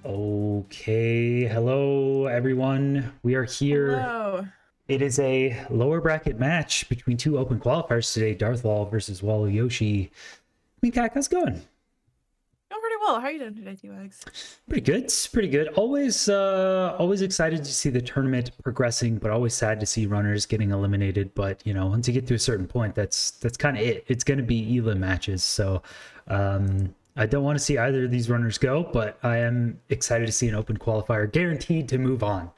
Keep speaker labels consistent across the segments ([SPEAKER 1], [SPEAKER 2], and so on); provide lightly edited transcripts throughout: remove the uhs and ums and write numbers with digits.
[SPEAKER 1] Okay, hello everyone. We are here.
[SPEAKER 2] Hello.
[SPEAKER 1] It is a lower bracket match between two open qualifiers today, Darthlol versus Waluyoshi. How's it going?
[SPEAKER 2] Doing pretty well. How are you doing today, T-Wags?
[SPEAKER 1] Pretty good. Pretty good. Always excited to see the tournament progressing, but always sad to see runners getting eliminated. But once you get to a certain point, that's kind of it. It's going to be elim matches. So, I don't want to see either of these runners go, but I am excited to see an open qualifier guaranteed to move on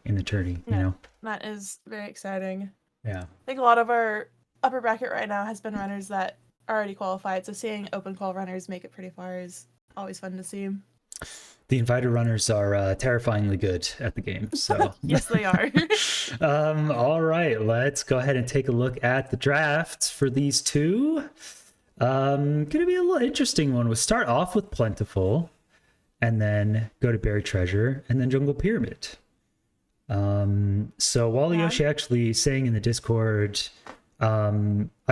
[SPEAKER 1] in the tourney.
[SPEAKER 2] Yeah, that is very exciting.
[SPEAKER 1] Yeah.
[SPEAKER 2] I think a lot of our upper bracket right now has been runners that are already qualified, so seeing open qual runners make it pretty far is always fun to see.
[SPEAKER 1] The invited runners are terrifyingly good at the game. So
[SPEAKER 2] yes, they are.
[SPEAKER 1] All right, let's go ahead and take a look at the drafts for these two. Gonna be a little interesting one. We'll start off with Plentiful, and then go to Buried Treasure, and then Jungle Pyramid. So Waluyoshi actually saying in the Discord, I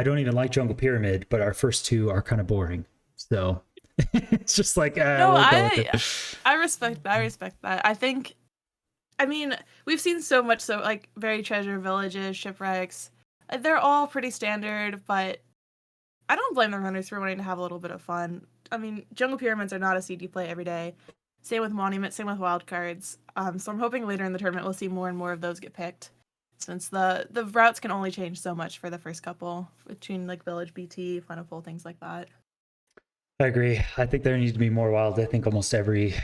[SPEAKER 1] don't even like Jungle Pyramid, but our first two are kind of boring. So it's just like
[SPEAKER 2] no,
[SPEAKER 1] we'll
[SPEAKER 2] I respect that. I respect that. I mean, we've seen so much, so like Buried Treasure, Villages, Shipwrecks. They're all pretty standard, but I don't blame the runners for wanting to have a little bit of fun. I mean, Jungle Pyramids are not a seed you play every day. Same with Monument, same with Wildcards. So I'm hoping later in the tournament we'll see more and more of those get picked, since the routes can only change so much for the first couple between like Village, BT, Plentiful, things like that.
[SPEAKER 1] I agree. I think there needs to be more wild. I think almost every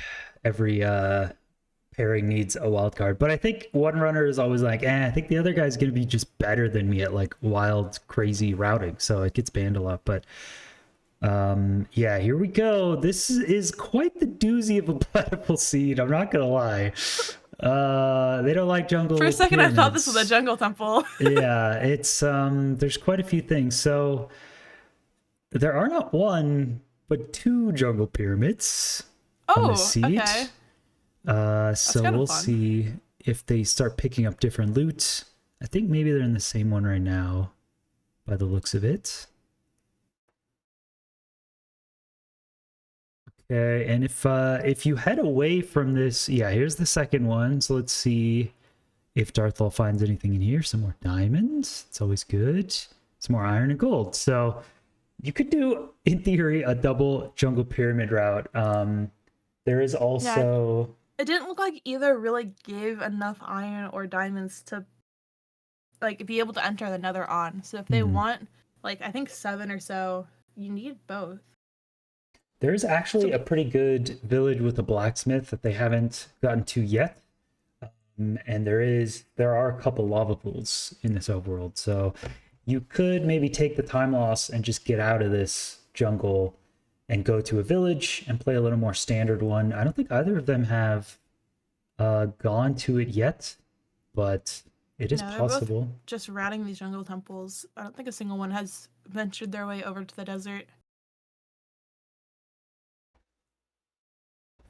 [SPEAKER 1] pairing needs a wild card. But I think one runner is always like, I think the other guy's going to be just better than me at like wild, crazy routing. So it gets banned a lot. But yeah, here we go. This is quite the doozy of a plentiful seed. I'm not going to lie. They don't like jungle.
[SPEAKER 2] For a second,
[SPEAKER 1] pyramids.
[SPEAKER 2] I thought this was a jungle temple.
[SPEAKER 1] Yeah, it's there's quite a few things. So there are not one, but two jungle pyramids on the seed.
[SPEAKER 2] Okay.
[SPEAKER 1] So we'll see if they start picking up different loot. I think maybe they're in the same one right now, by the looks of it. Okay, and if you head away from this, yeah, here's the second one. So let's see if Darthlol finds anything in here. Some more diamonds. It's always good. Some more iron and gold. So you could do, in theory, a double jungle pyramid route. There is also...
[SPEAKER 2] Yeah, it didn't look like either really gave enough iron or diamonds to like be able to enter the nether on. So if they want, like, I think 7 or so, you need both.
[SPEAKER 1] There's actually a pretty good village with a blacksmith that they haven't gotten to yet. And there are a couple lava pools in this overworld. So you could maybe take the time loss and just get out of this jungle and go to a village and play a little more standard one. I don't think either of them have gone to it yet, but it is possible.
[SPEAKER 2] Both just routing these jungle temples. I don't think a single one has ventured their way over to the desert.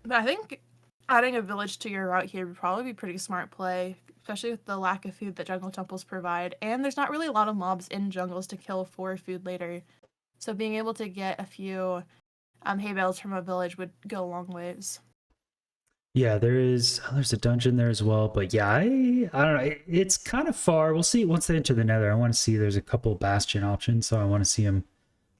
[SPEAKER 2] But I think adding a village to your route here would probably be pretty smart play, especially with the lack of food that jungle temples provide. And there's not really a lot of mobs in jungles to kill for food later. So being able to get a few hay bales from a village would go a long ways.
[SPEAKER 1] Yeah, there's a dungeon there as well, but yeah, I don't know. It's kind of far. We'll see once they enter the nether. I want to see, there's a couple bastion options, so I want to see them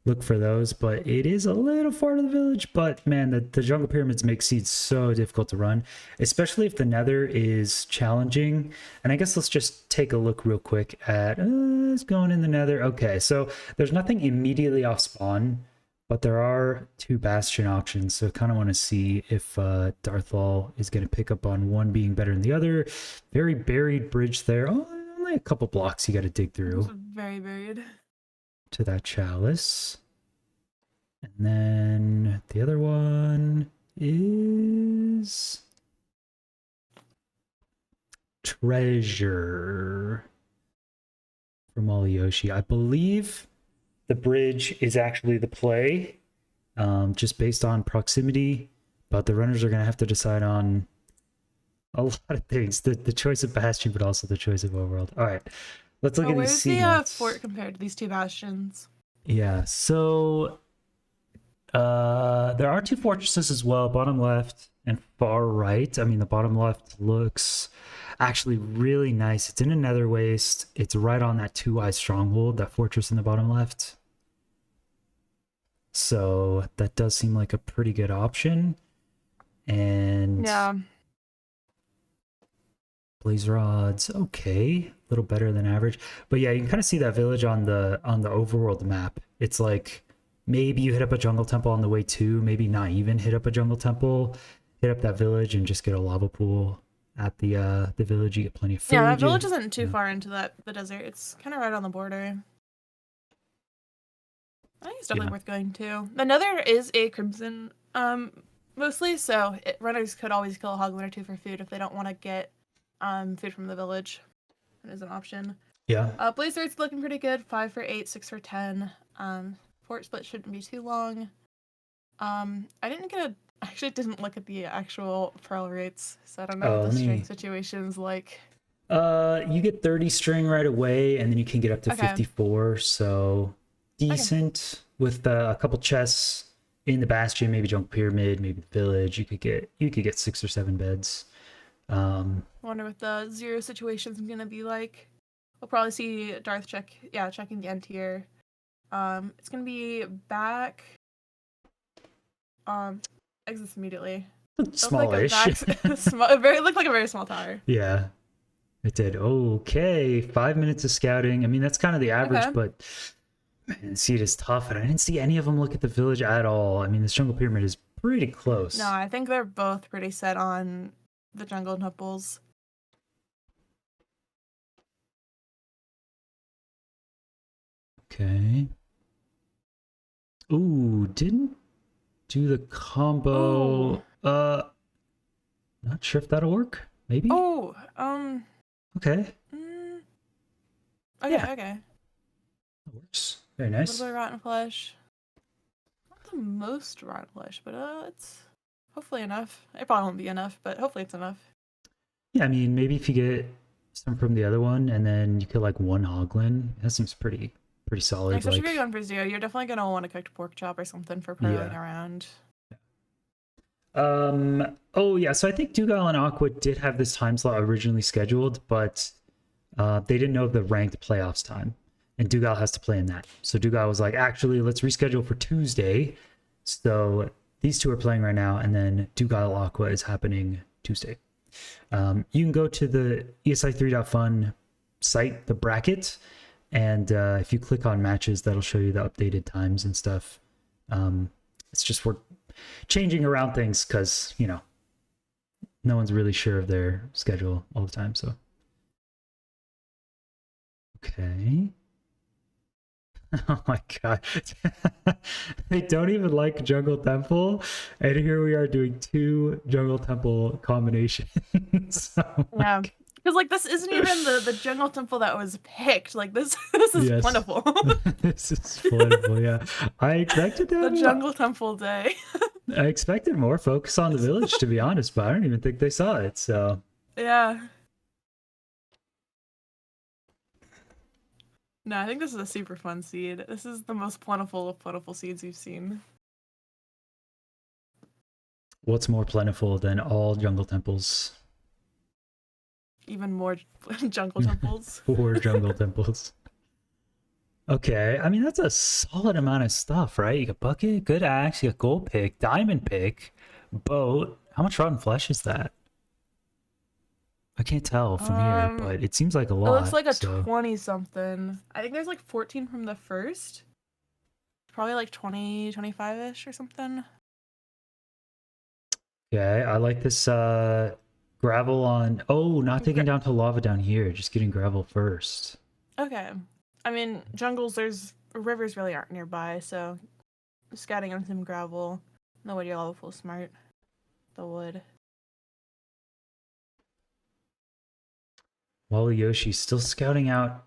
[SPEAKER 1] look for those, but it is a little far to the village. But man, the jungle pyramids make seeds so difficult to run, especially if the nether is challenging. And I guess let's just take a look real quick at it's going in the nether. Okay, so there's nothing immediately off spawn, but there are 2 bastion options, so I kind of want to see if Darthlol is going to pick up on one being better than the other. Very buried bridge there. Oh, only a couple blocks you got to dig through.
[SPEAKER 2] It's very buried.
[SPEAKER 1] To that chalice. And then the other one is... Treasure from Waluyoshi. I believe the bridge is actually the play, just based on proximity, but the runners are going to have to decide on a lot of things. The choice of Bastion, but also the choice of Overworld. All right, let's look at these seed
[SPEAKER 2] Where's
[SPEAKER 1] notes.
[SPEAKER 2] the fort compared to these 2 bastions?
[SPEAKER 1] Yeah, so there are 2 fortresses as well, bottom left. and far right. I mean, the bottom left looks actually really nice. It's in a nether waste. It's right on that 2-eye stronghold, that fortress in the bottom left. So that does seem like a pretty good option. And
[SPEAKER 2] Yeah.
[SPEAKER 1] blaze rods, okay, a little better than average. But yeah, you can kind of see that village on the overworld map. It's like maybe you hit up a jungle temple on the way to, maybe not even hit up a jungle temple, hit up that village and just get a lava pool at the village. You get plenty of food.
[SPEAKER 2] Yeah, that village isn't too far into the desert. It's kind of right on the border. I think it's definitely worth going to. The Nether is a crimson, mostly, so runners could always kill a hoglin or two for food if they don't want to get food from the village. That is an option.
[SPEAKER 1] Yeah.
[SPEAKER 2] Blaze rate's looking pretty good. 5 for 8, 6 for 10. Fort split shouldn't be too long. I actually didn't look at the actual pearl rates, so I don't know what the string situation's like.
[SPEAKER 1] You get 30 string right away, and then you can get up to 54, so decent. With a couple chests in the bastion, maybe junk pyramid, maybe the village, you could get 6 or 7 beds.
[SPEAKER 2] Wonder what the 0 situation's gonna be like. We'll probably see Darth checking the end tier. It's gonna be back. Exits immediately.
[SPEAKER 1] Smallish.
[SPEAKER 2] It looked like a very small tower.
[SPEAKER 1] Yeah, it did. Okay, 5 minutes of scouting. I mean, that's kind of the average, but man, seed is tough, and I didn't see any of them look at the village at all. I mean, this jungle pyramid is pretty close.
[SPEAKER 2] No, I think they're both pretty set on the jungle temples.
[SPEAKER 1] Okay. Ooh, didn't do the combo. Ooh. Not sure if that'll work. Maybe.
[SPEAKER 2] Oh,
[SPEAKER 1] okay.
[SPEAKER 2] Okay, yeah. Okay.
[SPEAKER 1] That works. Very nice.
[SPEAKER 2] A little bit of rotten flesh. Not the most rotten flesh, but it's hopefully enough. It probably won't be enough, but hopefully it's enough.
[SPEAKER 1] Yeah, I mean, maybe if you get some from the other one, and then you kill like 1 hoglin, that seems pretty solid.
[SPEAKER 2] Especially if you're going for 0, you're definitely gonna want a cooked pork chop or something for pearling around.
[SPEAKER 1] Oh yeah, so I think Dougal and Aqua did have this time slot originally scheduled, but they didn't know the ranked playoffs time, and Dougal has to play in that. So Dougal was like, actually, let's reschedule for Tuesday. So these two are playing right now, and then Dougal Aqua is happening Tuesday. You can go to the ESI3.fun site, the bracket, and if you click on matches, that'll show you the updated times and stuff. It's just we're changing around things because, you know, no one's really sure of their schedule all the time. So, okay. Oh my god. They don't even like Jungle Temple, and here we are doing 2 Jungle Temple combinations.
[SPEAKER 2] Yeah, because like this isn't even the Jungle Temple that was picked. Like this is plentiful.
[SPEAKER 1] This is plentiful. Yeah, I expected that.
[SPEAKER 2] The Jungle Temple day.
[SPEAKER 1] I expected more focus on the village, to be honest, but I don't even think they saw it. So
[SPEAKER 2] yeah. No, I think this is a super fun seed. This is the most plentiful of plentiful seeds we've seen.
[SPEAKER 1] What's more plentiful than all jungle temples?
[SPEAKER 2] Even more jungle temples.
[SPEAKER 1] 4 jungle temples. Okay, I mean, that's a solid amount of stuff, right? You got bucket, good axe, you got gold pick, diamond pick, boat. How much rotten flesh is that? I can't tell from here, but it seems like a lot.
[SPEAKER 2] It looks like a 20-something. I think there's like 14 from the first. Probably like 20, 25-ish or something.
[SPEAKER 1] Okay, I like this gravel on... Oh, not taking down to lava down here. Just getting gravel first.
[SPEAKER 2] Okay. I mean, jungles, rivers really aren't nearby, so scouting on some gravel. No way you're level full smart. The wood.
[SPEAKER 1] Waluyoshi still scouting out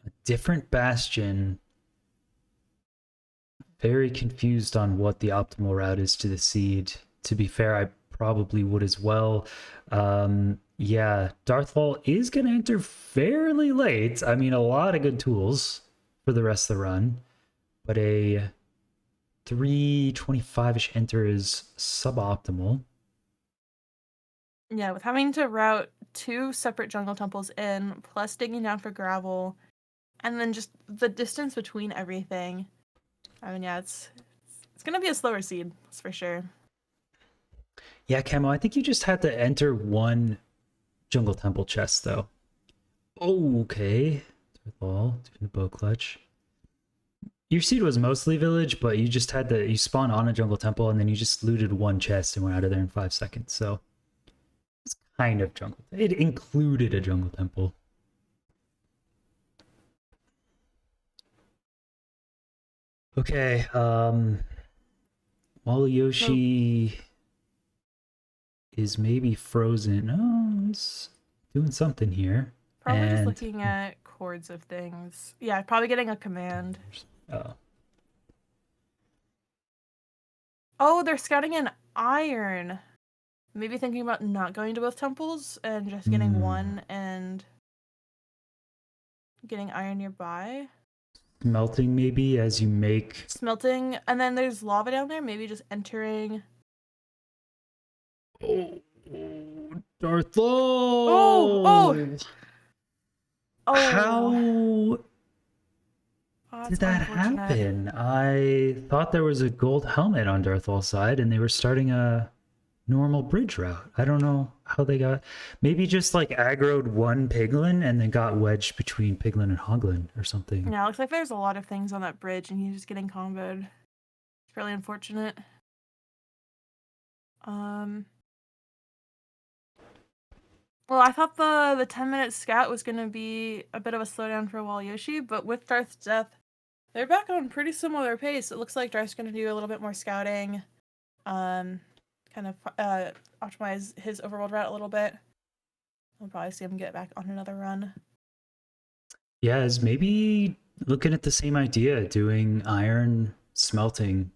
[SPEAKER 1] a different bastion. Very confused on what the optimal route is to the seed. To be fair, I probably would as well. Yeah, Darthlol is going to enter fairly late. I mean, a lot of good tools for the rest of the run. But a 325-ish enter is suboptimal.
[SPEAKER 2] Yeah, with having to route 2 separate jungle temples in, plus digging down for gravel, and then just the distance between everything. I mean, yeah, it's gonna be a slower seed, that's for sure.
[SPEAKER 1] Yeah, Camo, I think you just had to enter one jungle temple chest though. Oh, okay. Darthlol, doing the bow clutch. Your seed was mostly village, but you just had to you spawn on a jungle temple and then you just looted one chest and went out of there in 5 seconds. So it's kind of jungle. It included a jungle temple. Okay,
[SPEAKER 2] So
[SPEAKER 1] Waluyoshi is maybe frozen. Oh, it's doing something here.
[SPEAKER 2] probably just
[SPEAKER 1] And
[SPEAKER 2] looking at chords of things. Yeah, probably getting a command.
[SPEAKER 1] oh,
[SPEAKER 2] Oh, they're scouting in iron. Maybe thinking about not going to both temples and just getting one and getting iron nearby.
[SPEAKER 1] melting maybe as you make.
[SPEAKER 2] Smelting, and then there's lava down there. Maybe just entering.
[SPEAKER 1] Oh,
[SPEAKER 2] Oh, oh,
[SPEAKER 1] Darthlol!
[SPEAKER 2] oh.
[SPEAKER 1] How
[SPEAKER 2] Oh,
[SPEAKER 1] did
[SPEAKER 2] that's
[SPEAKER 1] that
[SPEAKER 2] unfortunate.
[SPEAKER 1] happen? I thought there was a gold helmet on Darthlol's side, and they were starting a normal bridge route. I don't know how they got. Maybe just like aggroed one piglin and then got wedged between piglin and hoglin or something.
[SPEAKER 2] Yeah, looks like there's a lot of things on that bridge, and he's just getting comboed. It's really unfortunate. Um. Well, I thought the 10-minute scout was gonna be a bit of a slowdown for Waluyoshi, but with Darth's death, they're back on pretty similar pace. It looks like Darth's gonna do a little bit more scouting, um, kind of optimize his overworld route a little bit. We'll probably see him get back on another run.
[SPEAKER 1] Yeah, is maybe looking at the same idea, doing iron smelting,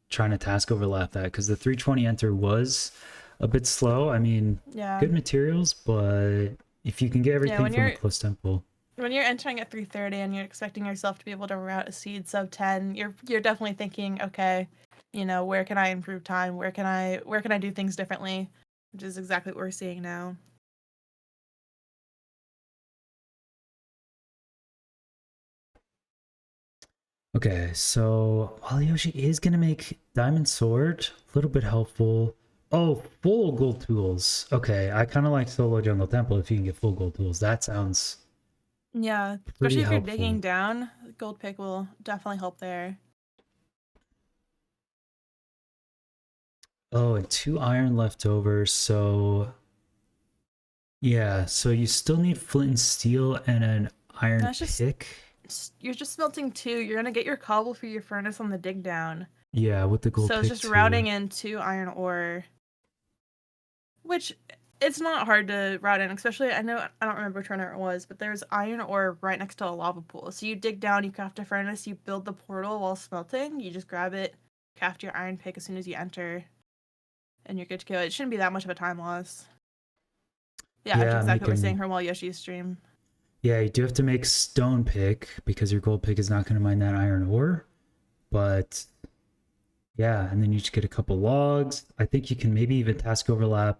[SPEAKER 1] trying to task overlap that because the 320 enter was a bit slow. I mean,
[SPEAKER 2] Yeah.
[SPEAKER 1] good materials, but if you can get everything
[SPEAKER 2] when
[SPEAKER 1] from a
[SPEAKER 2] you're
[SPEAKER 1] close temple.
[SPEAKER 2] when you're entering at 3:30 and you're expecting yourself to be able to route a seed sub 10, you're definitely thinking, okay, where can I improve time? Where can I do things differently? Which is exactly what we're seeing now.
[SPEAKER 1] Okay, so Waluyoshi is gonna make Diamond Sword a little bit helpful. Oh, full gold tools. Okay, I kind of like solo jungle temple if you can get full gold tools. That sounds
[SPEAKER 2] Yeah,
[SPEAKER 1] pretty
[SPEAKER 2] especially if you're digging
[SPEAKER 1] helpful.
[SPEAKER 2] down, gold pick will definitely help there.
[SPEAKER 1] Oh, and 2 iron left over. So yeah, so you still need flint and steel and an iron
[SPEAKER 2] That's just
[SPEAKER 1] pick.
[SPEAKER 2] you're just smelting 2. You're gonna get your cobble for your furnace on the dig down.
[SPEAKER 1] Yeah, with the gold
[SPEAKER 2] So it's
[SPEAKER 1] pick
[SPEAKER 2] just
[SPEAKER 1] too.
[SPEAKER 2] routing in 2 iron ore, which it's not hard to route in, especially I don't remember which runner it was, but there's iron ore right next to a lava pool. So you dig down, you craft a furnace, you build the portal while smelting, you just grab it, craft your iron pick as soon as you enter, and you're good to go. It shouldn't be that much of a time loss. Yeah, which is
[SPEAKER 1] Yeah,
[SPEAKER 2] exactly what we're saying
[SPEAKER 1] making.
[SPEAKER 2] from Waluyoshi's stream.
[SPEAKER 1] Yeah, you do have to make stone pick because your gold pick is not going to mine that iron ore. But yeah, and then you just get a couple logs. I think you can maybe even task overlap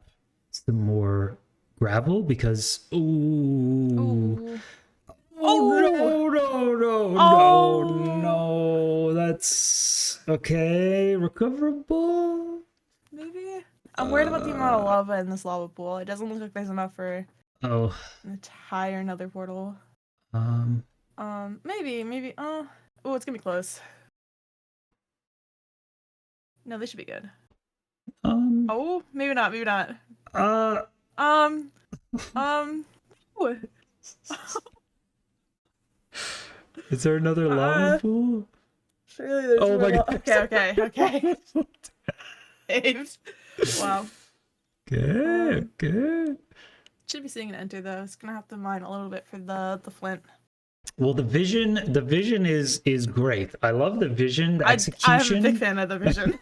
[SPEAKER 1] some more gravel because
[SPEAKER 2] Ooh. Oh!
[SPEAKER 1] oh no
[SPEAKER 2] Oh!
[SPEAKER 1] that's okay, recoverable.
[SPEAKER 2] Maybe? I'm worried about the amount of
[SPEAKER 1] Uh
[SPEAKER 2] lava in this lava pool. It doesn't look like there's enough for
[SPEAKER 1] oh
[SPEAKER 2] an entire another portal.
[SPEAKER 1] um
[SPEAKER 2] Maybe. Oh, it's gonna be close. No, this should be good.
[SPEAKER 1] um
[SPEAKER 2] Oh, maybe not. Maybe not.
[SPEAKER 1] uh
[SPEAKER 2] Um, um. Ooh.
[SPEAKER 1] is there another lava
[SPEAKER 2] Uh,
[SPEAKER 1] pool?
[SPEAKER 2] surely there's
[SPEAKER 1] Oh
[SPEAKER 2] more.
[SPEAKER 1] my
[SPEAKER 2] Okay.
[SPEAKER 1] god.
[SPEAKER 2] Saved. Wow.
[SPEAKER 1] Good,
[SPEAKER 2] Um,
[SPEAKER 1] good.
[SPEAKER 2] should be seeing an enter though. It's gonna have to mine a little bit for the flint.
[SPEAKER 1] Well, the vision is great. I love the vision, the
[SPEAKER 2] I'm a big
[SPEAKER 1] execution.
[SPEAKER 2] fan of the vision.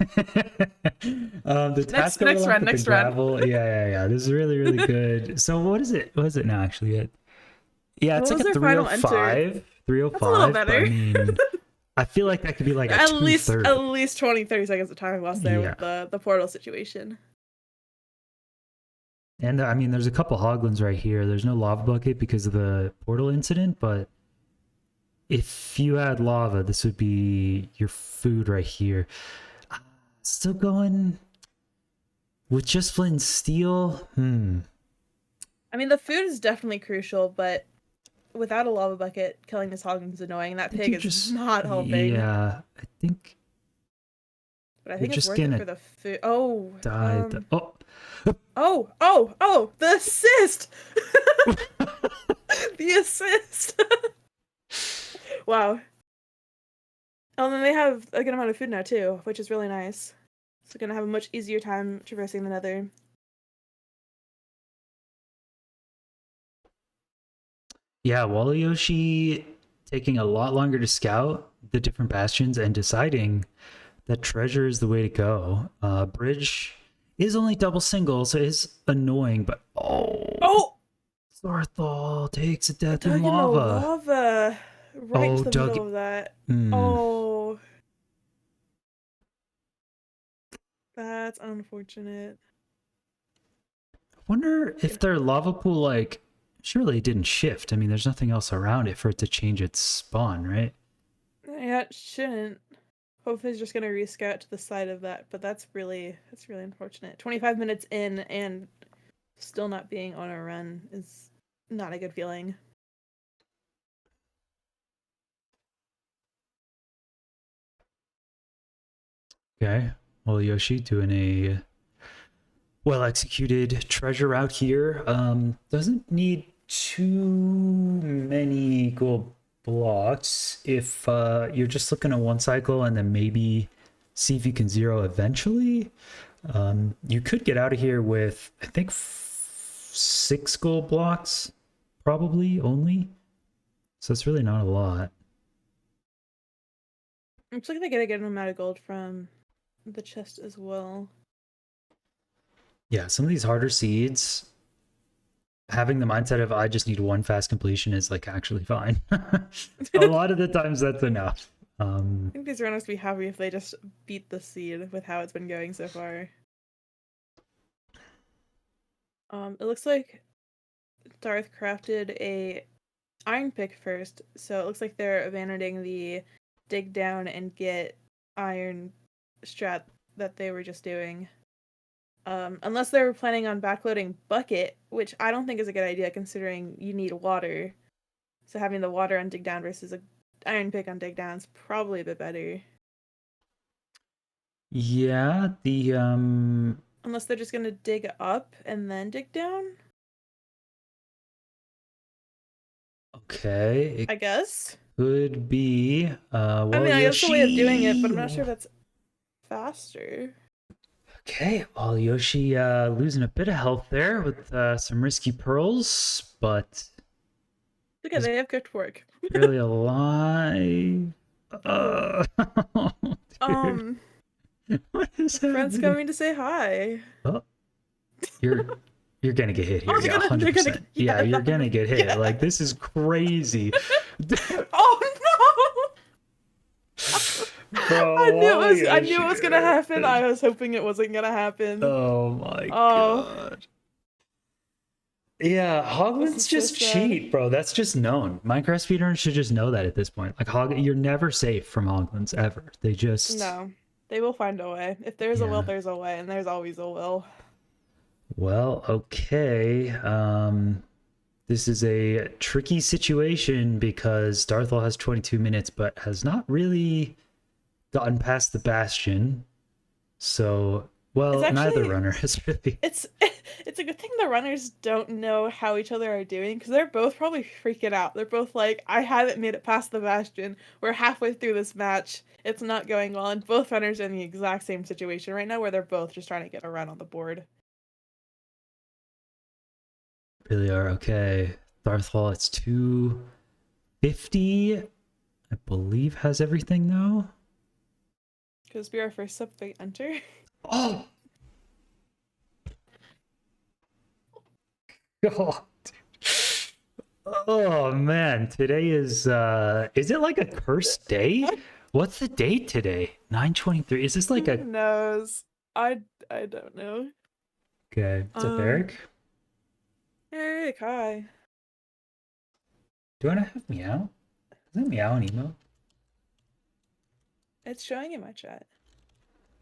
[SPEAKER 1] The task
[SPEAKER 2] Next
[SPEAKER 1] overlap
[SPEAKER 2] run.
[SPEAKER 1] with the
[SPEAKER 2] Next run.
[SPEAKER 1] gravel. Yeah. This is really, really good. So what is it? What is it now actually? Yeah, it's
[SPEAKER 2] What
[SPEAKER 1] like
[SPEAKER 2] was
[SPEAKER 1] a
[SPEAKER 2] their final enter?
[SPEAKER 1] 305.
[SPEAKER 2] That's a little
[SPEAKER 1] 305. I
[SPEAKER 2] better.
[SPEAKER 1] mean, I feel like that could be like a
[SPEAKER 2] at least at
[SPEAKER 1] 230.
[SPEAKER 2] least 20, 30 seconds of time lost there
[SPEAKER 1] Yeah.
[SPEAKER 2] with the portal situation.
[SPEAKER 1] And I mean, there's a couple hoglins right here. There's no lava bucket because of the portal incident, but if you had lava, this would be your food right here. Still going with just flint and steel.
[SPEAKER 2] I mean, the food is definitely crucial, but without a lava bucket, killing this hoglin is annoying. That
[SPEAKER 1] I think
[SPEAKER 2] pig
[SPEAKER 1] you're
[SPEAKER 2] is
[SPEAKER 1] just
[SPEAKER 2] not helping.
[SPEAKER 1] yeah. I think
[SPEAKER 2] But I
[SPEAKER 1] you're
[SPEAKER 2] think it's
[SPEAKER 1] just
[SPEAKER 2] worth it
[SPEAKER 1] gonna
[SPEAKER 2] for the food. Oh,
[SPEAKER 1] die. Oh,
[SPEAKER 2] the assist! The assist! Wow. Oh, and then they have a good amount of food now too, which is really nice. So gonna have a much easier time traversing the nether.
[SPEAKER 1] yeah. Waluyoshi taking a lot longer to scout the different bastions and deciding that treasure is the way to go. Bridge is only double single, so it's annoying, but
[SPEAKER 2] Oh!
[SPEAKER 1] Darthlol takes a death in
[SPEAKER 2] Dug in the
[SPEAKER 1] lava.
[SPEAKER 2] lava! Right into
[SPEAKER 1] Oh,
[SPEAKER 2] the
[SPEAKER 1] Doug.
[SPEAKER 2] middle of that.
[SPEAKER 1] I
[SPEAKER 2] Oh, that's unfortunate.
[SPEAKER 1] wonder if their lava pool, like, surely it didn't shift. I mean, there's nothing else around it for it to change its spawn, right?
[SPEAKER 2] Yeah, it shouldn't. Hopefully it's just gonna rescout to the side of that, but that's really unfortunate. 25 minutes in and still not being on a run is not a good feeling.
[SPEAKER 1] Okay. Well, Yoshi doing a well executed treasure route here. Doesn't need too many gold blocks if you're just looking at one cycle and then maybe see if you can zero eventually. You could get out of here with, I think, 6 gold blocks, probably only. So it's really not a lot.
[SPEAKER 2] Looks like they get a good amount of gold from the chest as well.
[SPEAKER 1] Yeah, some of these harder seeds, having the mindset of I just need one fast completion is like actually fine. A lot of the times that's enough.
[SPEAKER 2] I think these runners would be happy if they just beat the seed with how it's been going so far. It looks like Darth crafted a iron pick first, so it looks like they're abandoning the dig down and get iron strat that they were just doing. Unless they were planning on backloading bucket, which I don't think is a good idea considering you need water. So having the water on dig down versus a iron pick on dig down is probably a bit better.
[SPEAKER 1] Yeah, the
[SPEAKER 2] Unless they're just gonna dig up and then dig down,
[SPEAKER 1] okay, it
[SPEAKER 2] I guess.
[SPEAKER 1] could be
[SPEAKER 2] I
[SPEAKER 1] well
[SPEAKER 2] mean, I guess the way of doing it, but
[SPEAKER 1] Yoshi.
[SPEAKER 2] I'm not sure if that's faster.
[SPEAKER 1] Okay, well Yoshi losing a bit of health there with some risky pearls, but
[SPEAKER 2] Look at
[SPEAKER 1] he's
[SPEAKER 2] they have cooked pork.
[SPEAKER 1] barely alive.
[SPEAKER 2] Oh.
[SPEAKER 1] Dude, what is
[SPEAKER 2] Friend's
[SPEAKER 1] happening?
[SPEAKER 2] coming to say hi.
[SPEAKER 1] Oh, you're you're gonna get hit here.
[SPEAKER 2] Oh,
[SPEAKER 1] Yeah,
[SPEAKER 2] they're gonna,
[SPEAKER 1] 100%. Yeah, you're gonna get hit.
[SPEAKER 2] yeah.
[SPEAKER 1] Like this is crazy.
[SPEAKER 2] Oh
[SPEAKER 1] Bro,
[SPEAKER 2] no! I knew it was gonna
[SPEAKER 1] Waluyoshi.
[SPEAKER 2] happen. I was hoping it wasn't gonna happen.
[SPEAKER 1] Oh my
[SPEAKER 2] Oh,
[SPEAKER 1] god. Yeah,
[SPEAKER 2] this
[SPEAKER 1] hoglins
[SPEAKER 2] is so
[SPEAKER 1] just
[SPEAKER 2] sad.
[SPEAKER 1] cheat, bro. That's just known. Minecraft speedrunners should just know that at this point. Like you're never safe from hoglins ever. They just
[SPEAKER 2] No, they will find a way. If there's a will,
[SPEAKER 1] yeah.
[SPEAKER 2] there's a way, and there's always a will.
[SPEAKER 1] Well, okay. This is a tricky situation because Darthlol has 22 minutes but has not really gotten past the bastion. So,
[SPEAKER 2] It's
[SPEAKER 1] well, neither
[SPEAKER 2] actually
[SPEAKER 1] runner has really.
[SPEAKER 2] it's it's a good thing the runners don't know how each other are doing because they're both probably freaking out. They're both like, I haven't made it past the bastion. We're halfway through this match. It's not going well. And both runners are in the exact same situation right now where they're both just trying to get a run on the board.
[SPEAKER 1] Really are okay. Darthlol, it's 250. I believe has everything though.
[SPEAKER 2] Because be our first sub they enter.
[SPEAKER 1] Oh god. Oh man, today is it like a cursed day? What's the date today? 9/23. Is this like
[SPEAKER 2] Who
[SPEAKER 1] a
[SPEAKER 2] knows? I don't know.
[SPEAKER 1] okay, what's up, Eric?
[SPEAKER 2] Hey, Kai.
[SPEAKER 1] Do I not have meow? Is that meow an emo?
[SPEAKER 2] It's showing in my chat.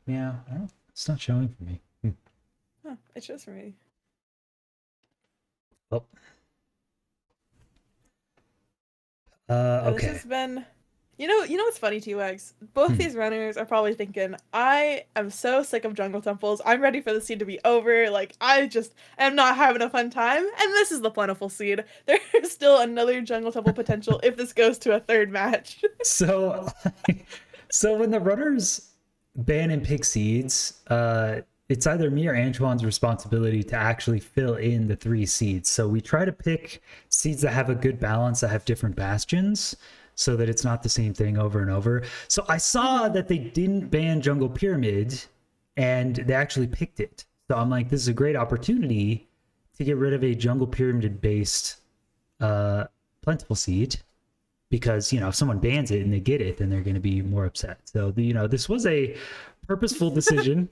[SPEAKER 1] Meow. I don't, it's not showing for me.
[SPEAKER 2] Huh, it's just for me.
[SPEAKER 1] Oh.
[SPEAKER 2] This
[SPEAKER 1] Okay.
[SPEAKER 2] has been, you know what's funny, T-Wax? Both
[SPEAKER 1] Hmm.
[SPEAKER 2] these runners are probably thinking, I am so sick of jungle temples. I'm ready for the seed to be over. Like, I just am not having a fun time. And this is the plentiful seed. There's still another jungle temple potential if this goes to a third match.
[SPEAKER 1] So, so when the runners ban and pick seeds, it's either me or Antoine's responsibility to actually fill in the 3 seeds. So we try to pick seeds that have a good balance, that have different bastions, so that it's not the same thing over and over. So I saw that they didn't ban Jungle Pyramid, and they actually picked it. So I'm like, this is a great opportunity to get rid of a Jungle Pyramid based plentiful seed, because if someone bans it and they get it, then they're going to be more upset. So this was a purposeful decision.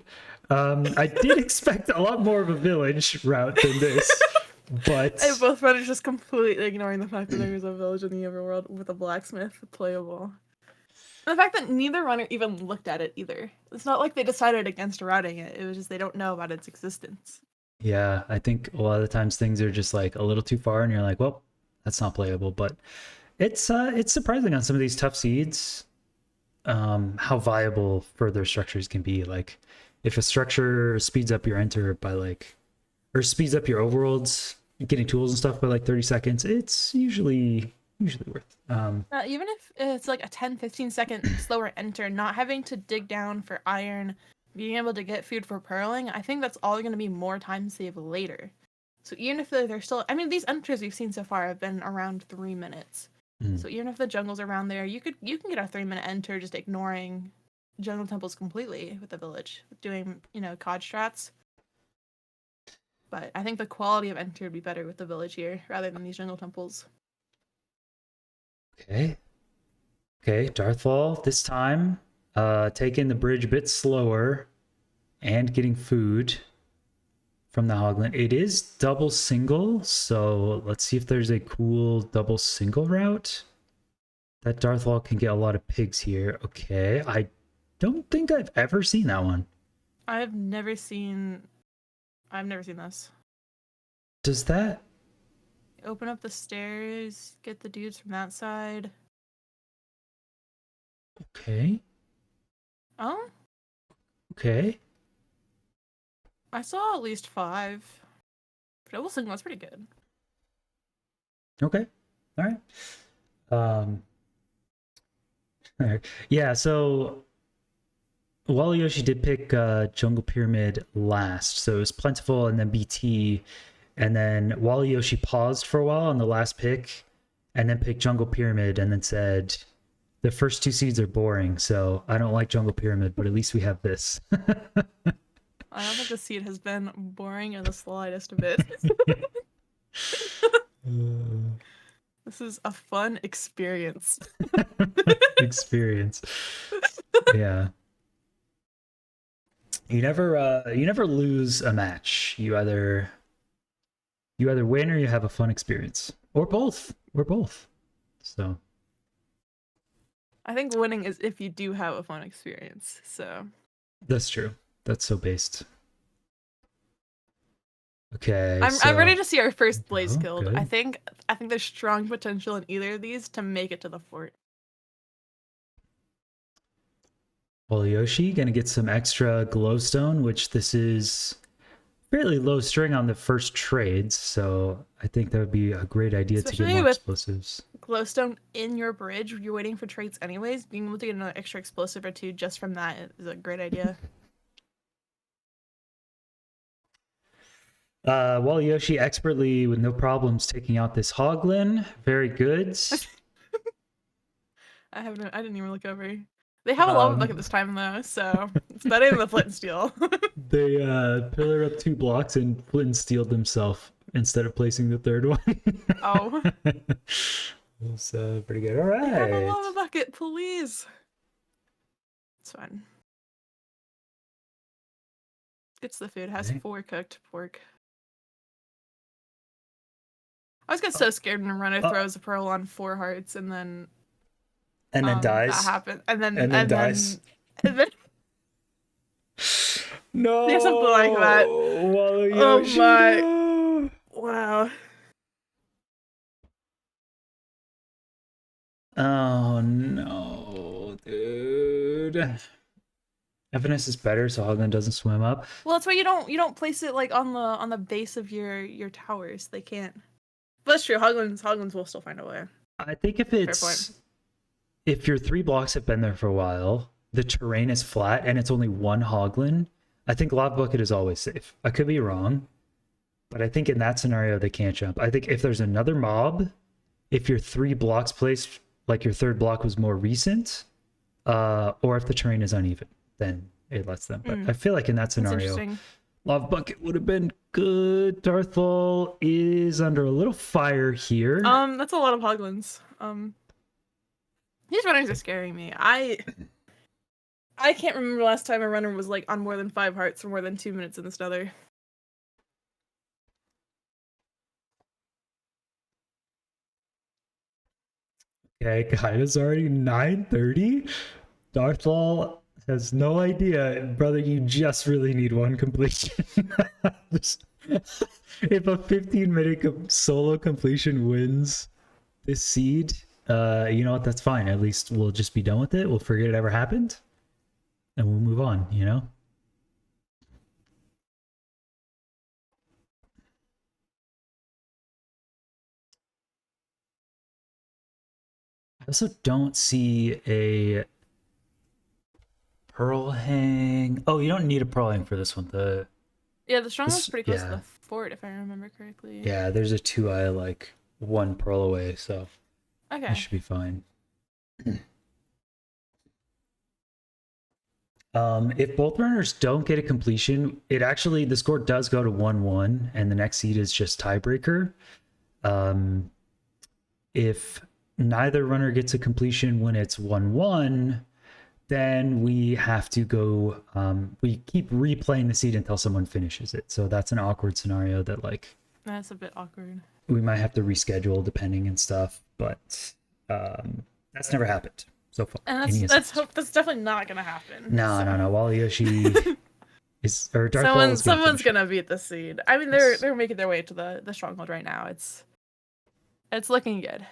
[SPEAKER 1] I did expect a lot more of a village route than this,
[SPEAKER 2] And
[SPEAKER 1] but
[SPEAKER 2] both runners just completely ignoring the fact that there is a village in the overworld with a blacksmith playable. And the fact that neither runner even looked at it either. It's not like they decided against routing it. It was just they don't know about its existence.
[SPEAKER 1] yeah, I think a lot of the times things are just like a little too far, and you're like, well, that's not playable. But it's surprising on some of these tough seeds, how viable further structures can be. Like if a structure speeds up your enter by like, or speeds up your overworlds getting tools and stuff by like 30 seconds, it's usually worth.
[SPEAKER 2] Even if it's like a 10-15 second slower enter, not having to dig down for iron, being able to get food for pearling, I think that's all going to be more time save later. So even if they're still, I mean, these enters we've seen so far have been around 3 minutes.
[SPEAKER 1] Mm.
[SPEAKER 2] So even if the jungle's around there, you can get a 3 minute enter just ignoring jungle temples completely with the village, doing COD strats. But I think the quality of enter would be better with the village here rather than these jungle temples.
[SPEAKER 1] Okay. Okay, Darthlol this time, taking the bridge a bit slower and getting food from the Hogland. It is double single, so let's see if there's a cool double single route. That Darthlol can get a lot of pigs here. Okay, I don't think I've ever seen that one.
[SPEAKER 2] I've never seen this.
[SPEAKER 1] Does that?
[SPEAKER 2] Open up the stairs, get the dudes from that side.
[SPEAKER 1] Okay.
[SPEAKER 2] Oh,
[SPEAKER 1] Okay.
[SPEAKER 2] I saw at least 5. Double single, that's pretty good.
[SPEAKER 1] Okay. All right. Um. All right. Yeah. So Waluyoshi did pick Jungle Pyramid last, so it was Plentiful and then BT, and then Waluyoshi paused for a while on the last pick, and then picked Jungle Pyramid, and then said, "The first 2 seeds are boring, so I don't like Jungle Pyramid, but at least we have this."
[SPEAKER 2] I don't think the seed has been boring in the slightest bit. This is a fun experience.
[SPEAKER 1] Experience. Yeah. You never lose a match. You either win or you have a fun experience, or both, so
[SPEAKER 2] I think winning is if you do have a fun experience. So
[SPEAKER 1] that's true. That's so based. Okay,
[SPEAKER 2] I'm ready
[SPEAKER 1] so
[SPEAKER 2] to see our first Blaze
[SPEAKER 1] oh,
[SPEAKER 2] Guild. I
[SPEAKER 1] good.
[SPEAKER 2] think there's strong potential in either of these to make it to the fort.
[SPEAKER 1] Waluyoshi gonna get some extra glowstone, which this is fairly low string on the first trades, so I think that would be a great idea to get
[SPEAKER 2] Especially
[SPEAKER 1] more
[SPEAKER 2] with
[SPEAKER 1] explosives.
[SPEAKER 2] glowstone in your bridge, you're waiting for traits anyways. Being able to get another extra explosive or two just from that is a great idea.
[SPEAKER 1] Waluyoshi expertly, with no problems, taking out this Hoglin. Very good.
[SPEAKER 2] I didn't even look over. They have a lava bucket
[SPEAKER 1] Um,
[SPEAKER 2] this time though, so it's better than the flint and steel.
[SPEAKER 1] they pillar up 2 blocks and flint and steeled themselves instead of placing the third one.
[SPEAKER 2] Oh,
[SPEAKER 1] It's pretty good. All
[SPEAKER 2] they have a
[SPEAKER 1] right.
[SPEAKER 2] lava bucket, please. It's fine. Gets the food. Has
[SPEAKER 1] Okay.
[SPEAKER 2] 4 cooked pork. I always get so scared when a runner throws a pearl on 4 hearts and then that
[SPEAKER 1] dies.
[SPEAKER 2] happens. And then
[SPEAKER 1] And then dies.
[SPEAKER 2] and then
[SPEAKER 1] No,
[SPEAKER 2] yeah, something like that. Oh
[SPEAKER 1] Waluyoshi,
[SPEAKER 2] my
[SPEAKER 1] no.
[SPEAKER 2] wow.
[SPEAKER 1] Oh no, dude. Evanescence is better, so Hoglin doesn't swim up.
[SPEAKER 2] Well, that's why you don't place it like on the base of your towers. They can't. But that's true. Hoglins will still find a way.
[SPEAKER 1] I think if your 3 blocks have been there for a while, the terrain is flat and it's only one Hoglin, I think Lava Bucket is always safe. I could be wrong, but I think in that scenario they can't jump. I think if there's another mob, if your 3 blocks placed, like your 3rd block was more recent, or if the terrain is uneven, then it lets them. But I feel like in that scenario, Lava Bucket would have been good. Darthlol is under a little fire here.
[SPEAKER 2] That's a lot of Hoglins. These runners are scaring me. I can't remember last time a runner was like on more than 5 hearts for more than 2 minutes in this nether.
[SPEAKER 1] Okay, guys, already 9:30. Darthlol has no idea, brother. You just really need 1 completion. If a 15-minute solo completion wins this seed, you know what? That's fine. At least we'll just be done with it. We'll forget it ever happened, and we'll move on. You know. I also don't see a pearl hang. Oh, you don't need a pearl hang for this one. The
[SPEAKER 2] stronghold's pretty close to the fort, if I remember correctly.
[SPEAKER 1] Yeah, there's a 2-eye like 1 pearl away, so
[SPEAKER 2] okay,
[SPEAKER 1] that should be fine. If both runners don't get a completion, the score does go to 1-1, and the next seed is just tiebreaker. If neither runner gets a completion when it's 1-1, then we have to go, we keep replaying the seed until someone finishes it. So that's an awkward scenario that
[SPEAKER 2] that's a bit awkward.
[SPEAKER 1] We might have to reschedule depending and stuff, but that's never happened so far.
[SPEAKER 2] And that's definitely not gonna happen.
[SPEAKER 1] No. Waluyoshi is, or Darthlol is
[SPEAKER 2] someone's gonna beat the seed. I mean, they're making their way to the stronghold right now. It's looking good.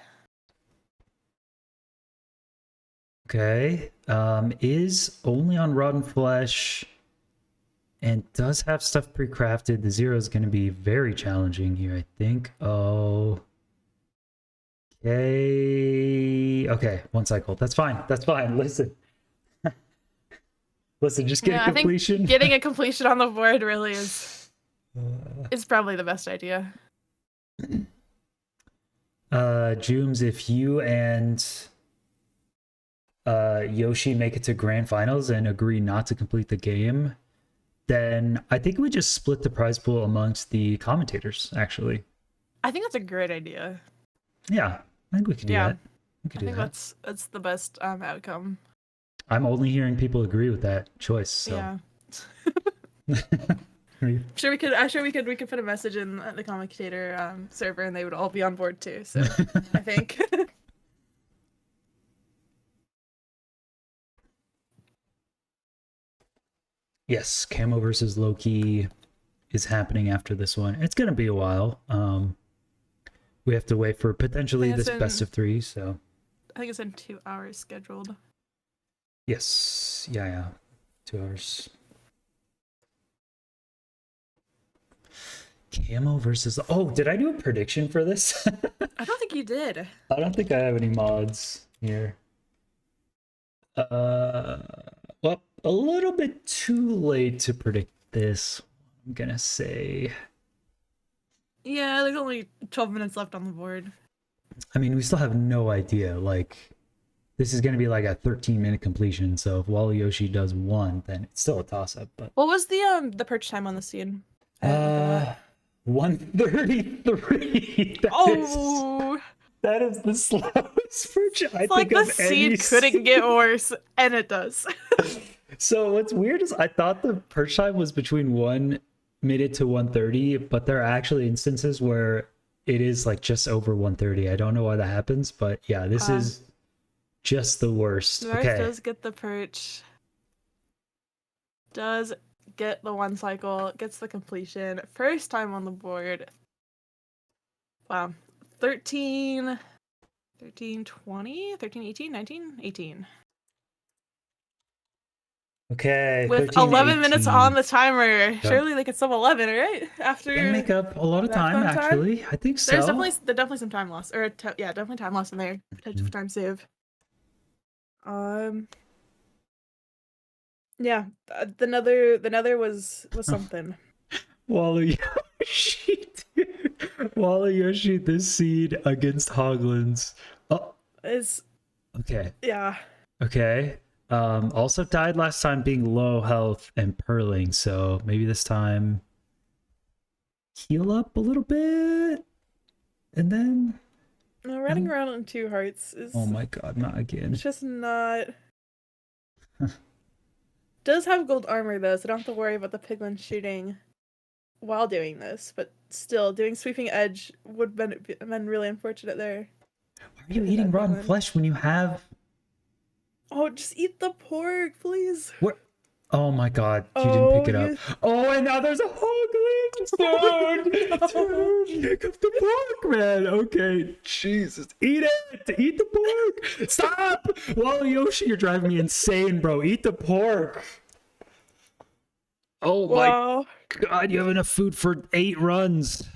[SPEAKER 1] Okay, is only on Rotten Flesh and does have stuff pre-crafted. The 0 is going to be very challenging here, I think. Oh, okay, 1 cycle. That's fine. Listen, just get a completion.
[SPEAKER 2] I think getting a completion on the board really is probably the best idea.
[SPEAKER 1] Jooms, if you and Yoshi make it to grand finals and agree not to complete the game, then I think we just split the prize pool amongst the commentators, actually.
[SPEAKER 2] I think that's a great idea.
[SPEAKER 1] Yeah, I think we could do that.
[SPEAKER 2] I think that's the best outcome.
[SPEAKER 1] I'm only hearing people agree with that choice. So.
[SPEAKER 2] Yeah. Sure we could put a message in the commentator server and they would all be on board too. So I think.
[SPEAKER 1] Yes, Camo versus Loki is happening after this one. It's going to be a while. We have to wait for potentially this best of 3, so...
[SPEAKER 2] I think it's in 2 hours scheduled.
[SPEAKER 1] Yes. Yeah. 2 hours. Camo versus... Oh, did I do a prediction for this?
[SPEAKER 2] I don't think you did.
[SPEAKER 1] I don't think I have any mods here. Well, a little bit too late to predict this, I'm gonna say.
[SPEAKER 2] Yeah, there's only 12 minutes left on the board.
[SPEAKER 1] I mean, we still have no idea. Like, this is gonna be like a 13-minute completion, so if Waluyoshi does 1, then it's still a toss-up. But
[SPEAKER 2] what was the perch time on the scene?
[SPEAKER 1] 1:33. That is the slowest perch I think
[SPEAKER 2] the seed couldn't get worse, and it does.
[SPEAKER 1] So what's weird is I thought the perch time was between 1 minute to 1:30, but there are actually instances where it is like just over 130. I don't know why that happens, but yeah, this is just the worst.
[SPEAKER 2] Darth
[SPEAKER 1] Okay.
[SPEAKER 2] does get the perch. Does get the 1 cycle. Gets the completion. First time on the board. Wow. 13, 13, 20, 13, 18, 19, 18.
[SPEAKER 1] Okay.
[SPEAKER 2] With
[SPEAKER 1] 13,
[SPEAKER 2] 11 minutes on
[SPEAKER 1] 18.
[SPEAKER 2] the timer.
[SPEAKER 1] Yep.
[SPEAKER 2] Surely they could sub 11, right?
[SPEAKER 1] Can
[SPEAKER 2] After
[SPEAKER 1] make up a lot of
[SPEAKER 2] that
[SPEAKER 1] time,
[SPEAKER 2] fun time.
[SPEAKER 1] actually. I think
[SPEAKER 2] There's
[SPEAKER 1] so.
[SPEAKER 2] definitely some time loss. Or, yeah, definitely time loss in there. Potential for time save. Yeah, the nether was something.
[SPEAKER 1] Waluyoshi, dude. Waluyoshi, this seed against Hoglins. Oh,
[SPEAKER 2] Is
[SPEAKER 1] okay.
[SPEAKER 2] yeah.
[SPEAKER 1] Okay. Also died last time being low health and purling, so maybe this time heal up a little bit and then
[SPEAKER 2] No, running around on 2 hearts is
[SPEAKER 1] oh my god, not again.
[SPEAKER 2] it's just not. Does have gold armor though, so I don't have to worry about the piglin shooting while doing this, but still doing sweeping edge would been really unfortunate there.
[SPEAKER 1] Why are you eating rotten flesh when you have
[SPEAKER 2] Oh, just eat the pork, please.
[SPEAKER 1] what? Oh my god, you didn't pick it up. Oh, and now there's a Hoglin! Dude, pick up the pork, man. Okay, Jesus. Eat it! Eat the pork! Stop! Waluyoshi, you're driving me insane, bro. Eat the pork. Oh my god, you have enough food for 8 runs.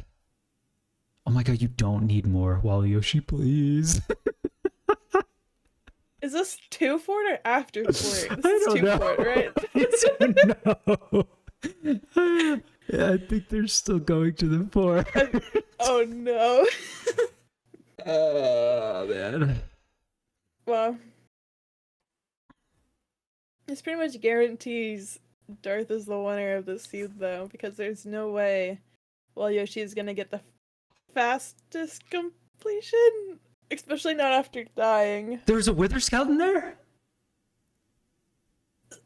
[SPEAKER 1] Oh my god, you don't need more. Waluyoshi, please.
[SPEAKER 2] Is this 2 fort or after fort? This
[SPEAKER 1] I
[SPEAKER 2] is
[SPEAKER 1] don't
[SPEAKER 2] 2
[SPEAKER 1] know.
[SPEAKER 2] fort, right?
[SPEAKER 1] I don't know. Yeah, I think they're still going to the 4.
[SPEAKER 2] Oh no.
[SPEAKER 1] Oh man.
[SPEAKER 2] Well, this pretty much guarantees Darth is the winner of this seed though, because there's no way Waluyoshi is gonna get the fastest completion. Especially not after dying.
[SPEAKER 1] There's a Wither Scout in there?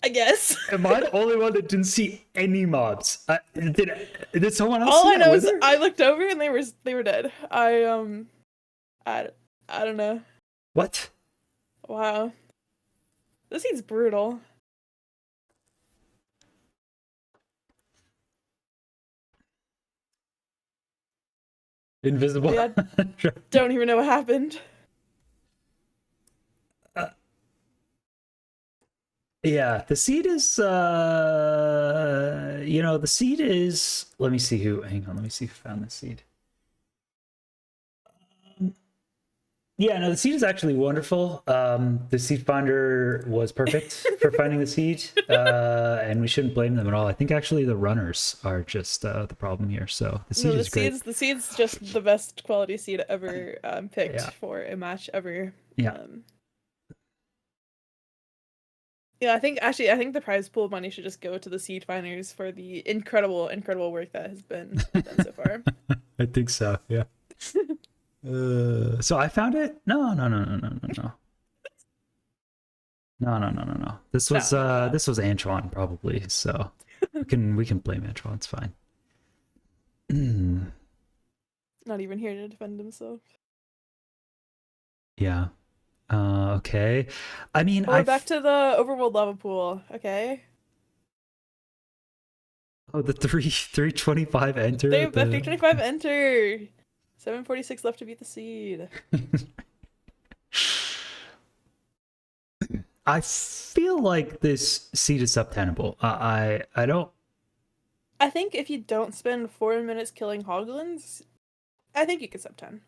[SPEAKER 2] I guess.
[SPEAKER 1] Am I the only one that didn't see any mobs? Did someone else
[SPEAKER 2] All
[SPEAKER 1] see
[SPEAKER 2] I know is
[SPEAKER 1] Wither?
[SPEAKER 2] I looked over and they were dead. I don't know.
[SPEAKER 1] What?
[SPEAKER 2] Wow. This seems brutal.
[SPEAKER 1] Invisible.
[SPEAKER 2] Yeah, don't even know what happened.
[SPEAKER 1] Yeah, the seed is the seed is, let me see who, hang on, let me see who found the seed. Yeah, no, the seed is actually wonderful. The seed finder was perfect for finding the seed, and we shouldn't blame them at all. I think actually the runners are just the problem here. So the seed is great.
[SPEAKER 2] The seed's just the best quality seed ever picked for a match ever.
[SPEAKER 1] Yeah.
[SPEAKER 2] Yeah, I think the prize pool money should just go to the seed finders for the incredible work that has been done so far.
[SPEAKER 1] I think so. Yeah. So I found it. No. This was this was Antoine probably. So we can blame Antoine. It's fine.
[SPEAKER 2] Not even here to defend himself.
[SPEAKER 1] Yeah. Okay. I mean,
[SPEAKER 2] we're back to the overworld lava pool. Okay.
[SPEAKER 1] Oh, the 325 enter.
[SPEAKER 2] The 325 enter. 746 left to beat the seed.
[SPEAKER 1] I feel like this seed is subtenable. I don't.
[SPEAKER 2] I think if you don't spend 4 minutes killing hoglins, I think you could sub 10.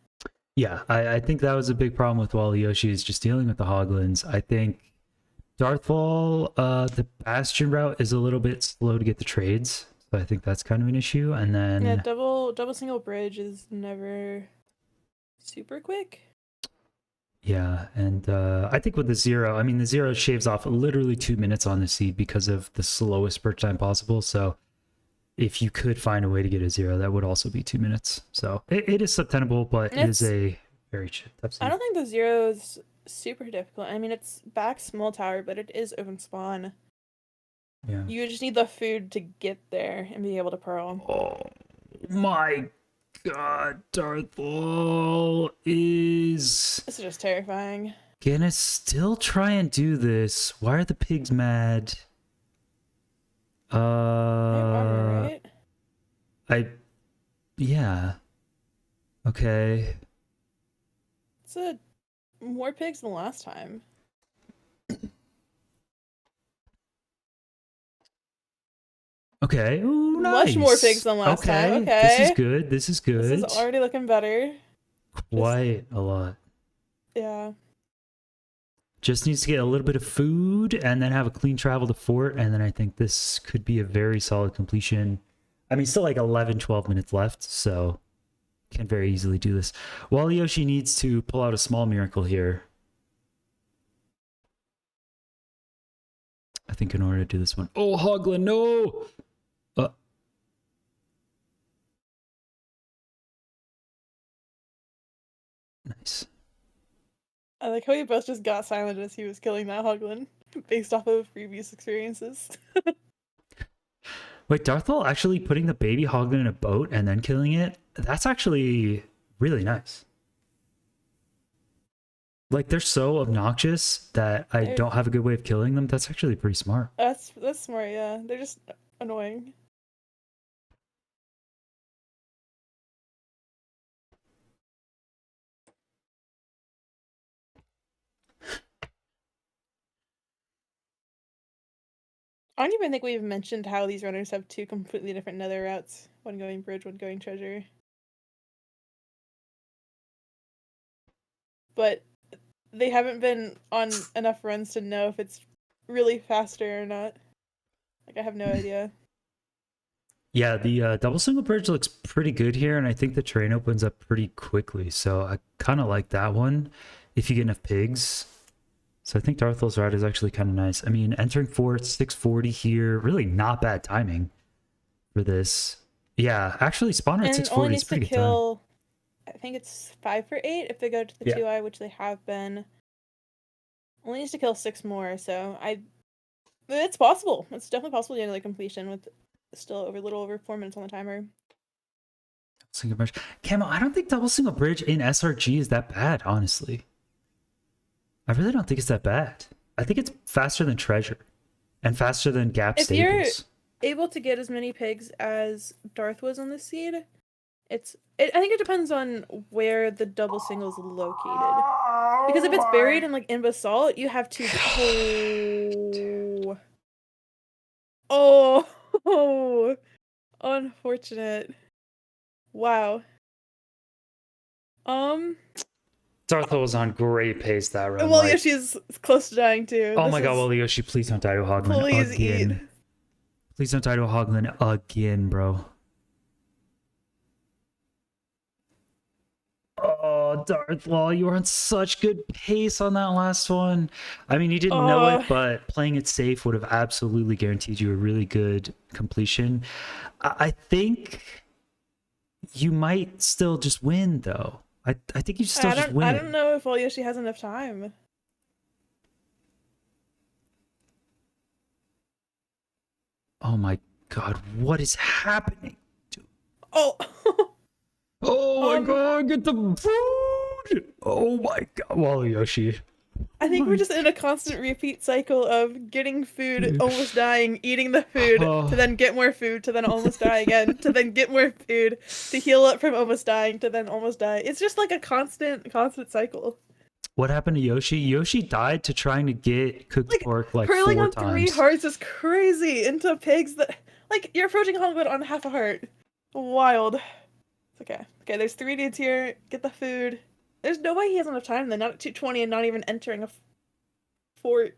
[SPEAKER 1] Yeah, I think that was a big problem with Waluyoshi is just dealing with the hoglins. I think Darthlol, the Bastion route is a little bit slow to get the trades. So I think that's kind of an issue. And then
[SPEAKER 2] yeah, double single bridge is never super quick.
[SPEAKER 1] Yeah, and I think with the zero, I mean the zero shaves off literally 2 minutes on the seed because of the slowest birth time possible. So if you could find a way to get a zero, that would also be 2 minutes. So it is subtenable, but it is a very tough seed.
[SPEAKER 2] I don't think the zero is super difficult. I mean, it's back small tower, but it is open spawn.
[SPEAKER 1] Yeah.
[SPEAKER 2] You just need the food to get there and be able to pearl.
[SPEAKER 1] Oh my god, Darthlol is
[SPEAKER 2] This is just terrifying.
[SPEAKER 1] gonna still try and do this. Why are the pigs mad?
[SPEAKER 2] They have armor, right?
[SPEAKER 1] I yeah. Okay.
[SPEAKER 2] It's more pigs than last time.
[SPEAKER 1] Okay. Ooh,
[SPEAKER 2] Much
[SPEAKER 1] nice.
[SPEAKER 2] more pigs than last time. Okay.
[SPEAKER 1] This is good. This is good.
[SPEAKER 2] This is already looking better.
[SPEAKER 1] Quite a lot.
[SPEAKER 2] Yeah.
[SPEAKER 1] Just needs to get a little bit of food and then have a clean travel to fort. And then I think this could be a very solid completion. I mean, still like 11, 12 minutes left. So can very easily do this. Waluyoshi needs to pull out a small miracle here. I think in order to do this one. Oh, Hoglin, no! Nice.
[SPEAKER 2] I like how we both just got silent as he was killing that Hoglin based off of previous experiences.
[SPEAKER 1] Wait, Darthlol actually putting the baby Hoglin in a boat and then killing it? That's actually really nice. Like, they're so obnoxious that I don't have a good way of killing them. That's actually pretty smart.
[SPEAKER 2] That's smart, yeah. They're just annoying. I don't even think we've mentioned how these runners have two completely different nether routes. One going bridge, one going treasure. But they haven't been on enough runs to know if it's really faster or not. Like, I have no idea.
[SPEAKER 1] Yeah, the double single bridge looks pretty good here, and I think the terrain opens up pretty quickly. So I kind of like that one if you get enough pigs. So I think Darthol's route is actually kind of nice. I mean, entering fort, 640 here, really not bad timing for this. Yeah, actually, spawner at
[SPEAKER 2] And
[SPEAKER 1] 640
[SPEAKER 2] only
[SPEAKER 1] is
[SPEAKER 2] needs to
[SPEAKER 1] pretty good
[SPEAKER 2] kill, I think it's 5 for 8 if they go to the
[SPEAKER 1] Yeah.
[SPEAKER 2] 2i, which they have been. Only needs to kill 6 more, so it's possible. It's definitely possible to get the completion with still a little over 4 minutes on the timer.
[SPEAKER 1] Single bridge. Camo, I don't think double single bridge in SRG is that bad, honestly. I really don't think it's that bad. I think it's faster than treasure and faster than gap
[SPEAKER 2] If
[SPEAKER 1] stables.
[SPEAKER 2] you're able to get as many pigs as Darth was on this seed, I think it depends on where the double single is located. Because if it's buried in like in basalt, you have to. Oh, unfortunate. Wow.
[SPEAKER 1] Darthlol was on great pace that run.
[SPEAKER 2] Well, yeah, she's close to dying too.
[SPEAKER 1] Oh my god, Waluyoshi, please don't die to a Hoglin
[SPEAKER 2] Please
[SPEAKER 1] again.
[SPEAKER 2] eat.
[SPEAKER 1] Please don't die to a Hoglin again, bro. Oh, Darthlol, you were on such good pace on that last one. I mean, you didn't know it, but playing it safe would have absolutely guaranteed you a really good completion. I think you might still just win, though. I think you still just win.
[SPEAKER 2] I don't know if Waluyoshi has enough time.
[SPEAKER 1] Oh my god, what is happening?
[SPEAKER 2] Oh.
[SPEAKER 1] Oh my god, get the food! Oh my god, Waluyoshi.
[SPEAKER 2] I think we're just in a constant repeat cycle of getting food, almost dying, eating the food, to then get more food, to then almost die again, to then get more food, to heal up from almost dying, to then almost die. It's just like a constant cycle.
[SPEAKER 1] What happened to Yoshi? Yoshi died to trying to get cooked pork like 4
[SPEAKER 2] curling on
[SPEAKER 1] times.
[SPEAKER 2] 3 hearts is crazy into pigs that like you're approaching Hollywood on half a heart. Wild. It's okay. Okay, there's 3 dudes here. Get the food. There's no way he has enough time then, not at 220 and not even entering a fort.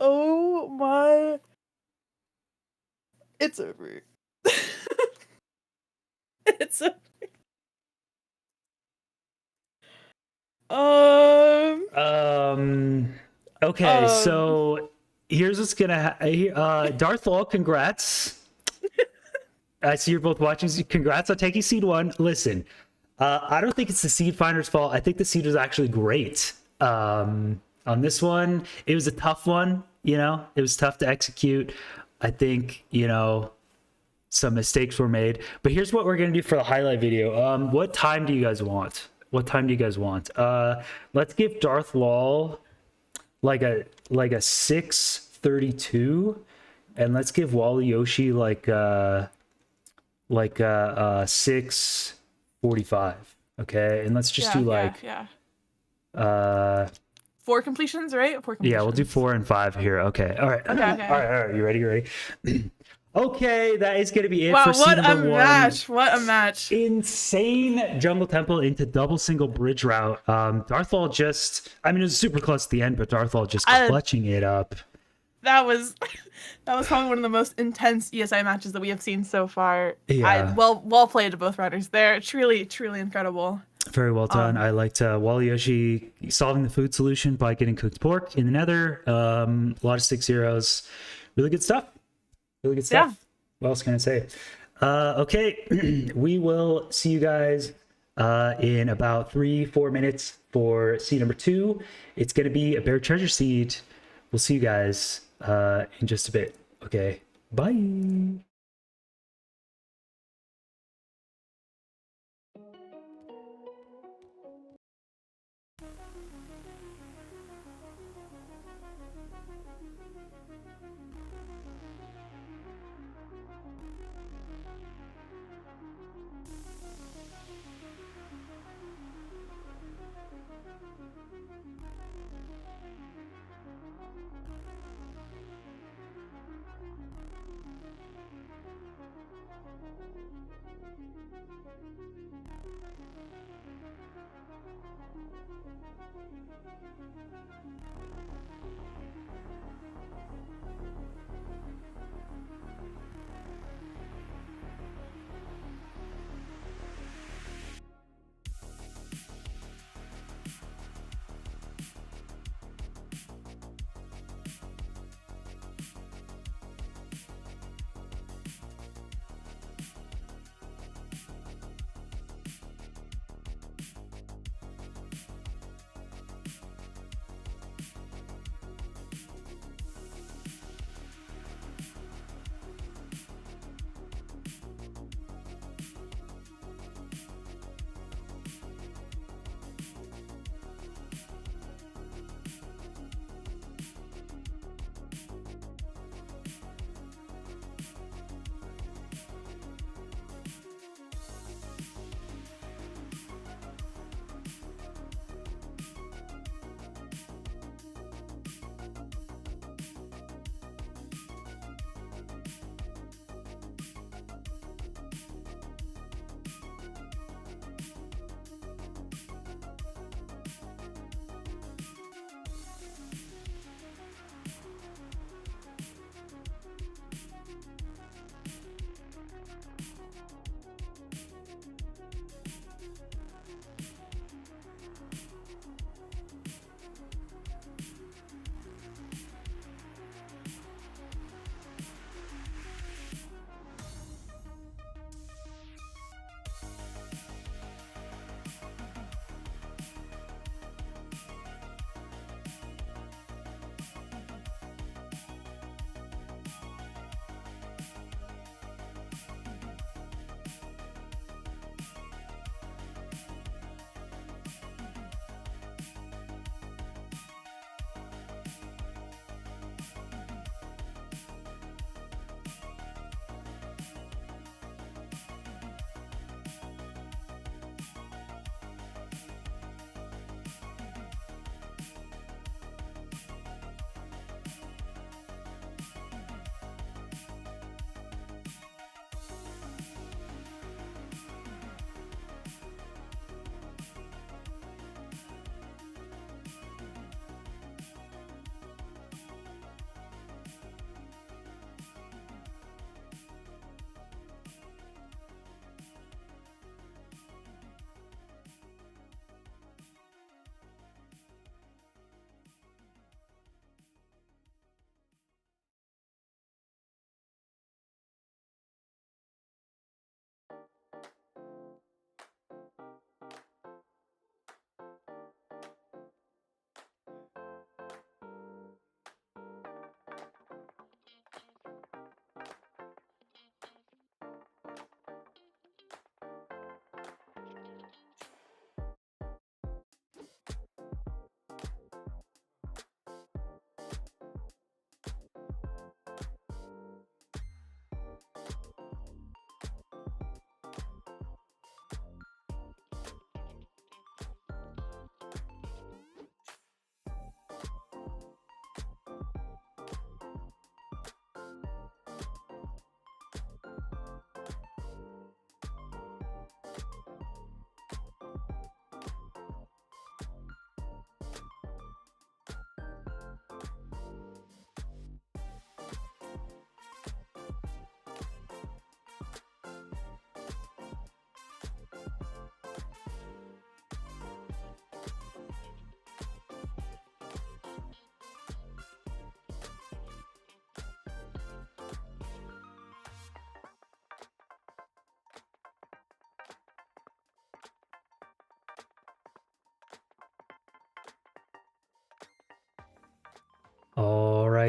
[SPEAKER 2] Oh my. It's over. It's over.
[SPEAKER 1] Okay, so here's what's gonna Darthlol, congrats. I see you're both watching. Congrats on taking seed 1. Listen, I don't think it's the seed finder's fault. I think the seed was actually great. On this one, it was a tough one. You know, it was tough to execute. I think, you know, some mistakes were made. But here's what we're gonna do for the highlight video. What time do you guys want? What time do you guys want? Let's give Darthlol like a 6:32, and let's give Waluyoshi like 6:45. Okay, and let's just do like
[SPEAKER 2] yeah.
[SPEAKER 1] uh
[SPEAKER 2] 4 completions, right? 4 completions.
[SPEAKER 1] yeah, we'll do 4 and 5 here. Okay. All right.
[SPEAKER 2] Okay.
[SPEAKER 1] All right. You ready? You ready? Okay, that is going to be it
[SPEAKER 2] Wow,
[SPEAKER 1] for scene number 1.
[SPEAKER 2] Match. What a match.
[SPEAKER 1] Insane Jungle Temple into double single bridge route. Darthlol just, I mean, it was super close at the end, but Darthlol just clutching it up.
[SPEAKER 2] That was probably one of the most intense ESI matches that we have seen so far.
[SPEAKER 1] Yeah.
[SPEAKER 2] Well played to both runners. They're truly incredible.
[SPEAKER 1] Very well done. I liked Waluyoshi solving the food solution by getting cooked pork in the nether. A lot of 6-0s. Really good stuff. Really good stuff.
[SPEAKER 2] Yeah.
[SPEAKER 1] What else can I say? Okay, we will see you guys in about 3-4 minutes for seed number 2. It's going to be a bear treasure seed. We'll see you guys in just a bit. Okay, bye.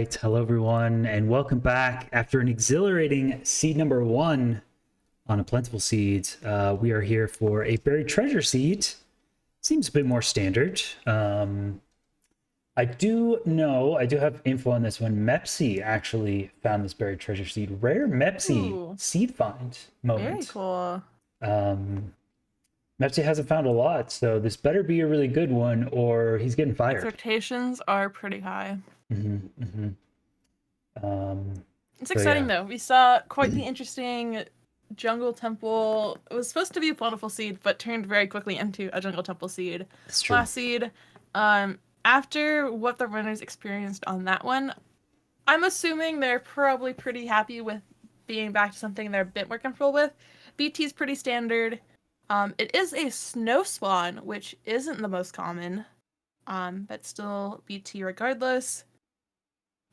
[SPEAKER 1] right. Hello, everyone, and welcome back. After an exhilarating seed number 1 on a plentiful seed, we are here for a buried treasure seed. Seems a bit more standard. I do have info on this one. Mepsi actually found this buried treasure seed. Rare Mepsi
[SPEAKER 2] Ooh,
[SPEAKER 1] seed find
[SPEAKER 2] very
[SPEAKER 1] moment.
[SPEAKER 2] cool.
[SPEAKER 1] Mepsi hasn't found a lot, so this better be a really good one, or he's getting fired.
[SPEAKER 2] Expectations are pretty high. It's
[SPEAKER 1] So
[SPEAKER 2] exciting
[SPEAKER 1] yeah.
[SPEAKER 2] though. We saw quite the interesting jungle temple. It was supposed to be a plentiful seed, but turned very quickly into a jungle temple seed.
[SPEAKER 1] That's true.
[SPEAKER 2] Last seed. After what the runners experienced on that one, I'm assuming they're probably pretty happy with being back to something they're a bit more comfortable with. BT is pretty standard. It is a snow spawn, which isn't the most common, but still BT regardless.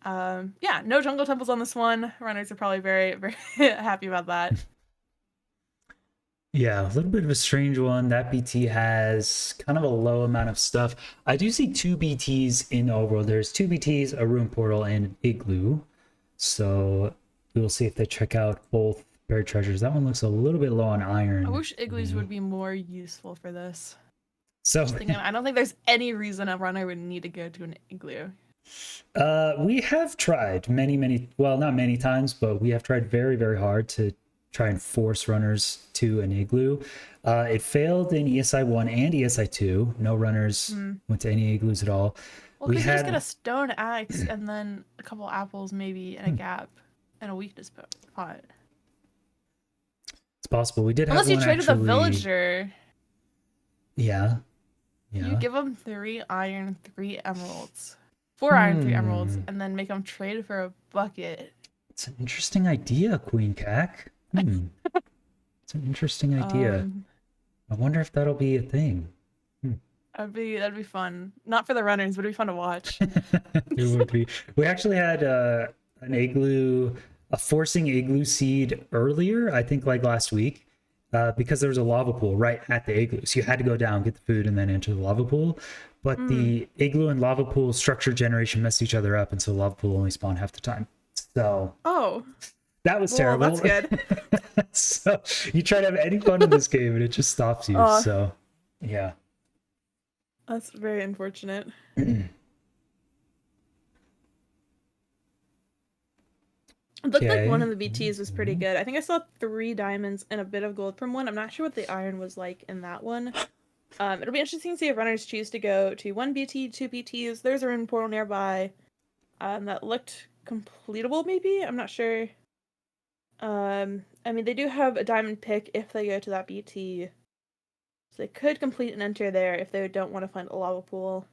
[SPEAKER 2] Yeah, no jungle temples on this one. Runners are probably very, very happy about that.
[SPEAKER 1] Yeah, a little bit of a strange one. That BT has kind of a low amount of stuff. I do see 2 BTs in the overworld. There's 2 BTs, a rune portal, and an igloo. So we'll see if they check out both buried treasures. That one looks a little bit low on iron.
[SPEAKER 2] I wish igloos would be more useful for this.
[SPEAKER 1] So
[SPEAKER 2] Thinking, I don't think there's any reason a runner would need to go to an igloo.
[SPEAKER 1] We have tried many, well, not many times, but we have tried very, very hard to try and force runners to an igloo. It failed in ESI1 and ESI2. No runners went to any igloos at all.
[SPEAKER 2] Well, because you just get a stone axe and then a couple apples maybe and a gap and a weakness pot.
[SPEAKER 1] It's possible. We did have
[SPEAKER 2] Unless you
[SPEAKER 1] one
[SPEAKER 2] traded
[SPEAKER 1] actually...
[SPEAKER 2] the villager.
[SPEAKER 1] Yeah.
[SPEAKER 2] You give them 3 iron, 3 emeralds. 4 iron, 3 emeralds, and then make them trade for a bucket.
[SPEAKER 1] It's an interesting idea, Queen Cack. It's an interesting idea. I wonder if that'll be a thing.
[SPEAKER 2] That'd be fun. Not for the runners, but it'd be fun to watch.
[SPEAKER 1] It would be. We actually had an igloo, a forcing igloo seed earlier, I think like last week, because there was a lava pool right at the igloo. So you had to go down, get the food, and then enter the lava pool. But the igloo and lava pool structure generation messed each other up, and so lava pool only spawned half the time. So that was terrible.
[SPEAKER 2] That's good.
[SPEAKER 1] So you try to have any fun in this game, and it just stops you. So yeah,
[SPEAKER 2] that's very unfortunate. It looked like one of the BTs was pretty good. I think I saw 3 diamonds and a bit of gold from one. I'm not sure what the iron was like in that one. It'll be interesting to see if runners choose to go to 1 BT, 2 BTs. There's a rune portal nearby that looked completable, maybe? I'm not sure. I mean, they do have a diamond pick if they go to that BT. So they could complete and enter there if they don't want to find a lava pool.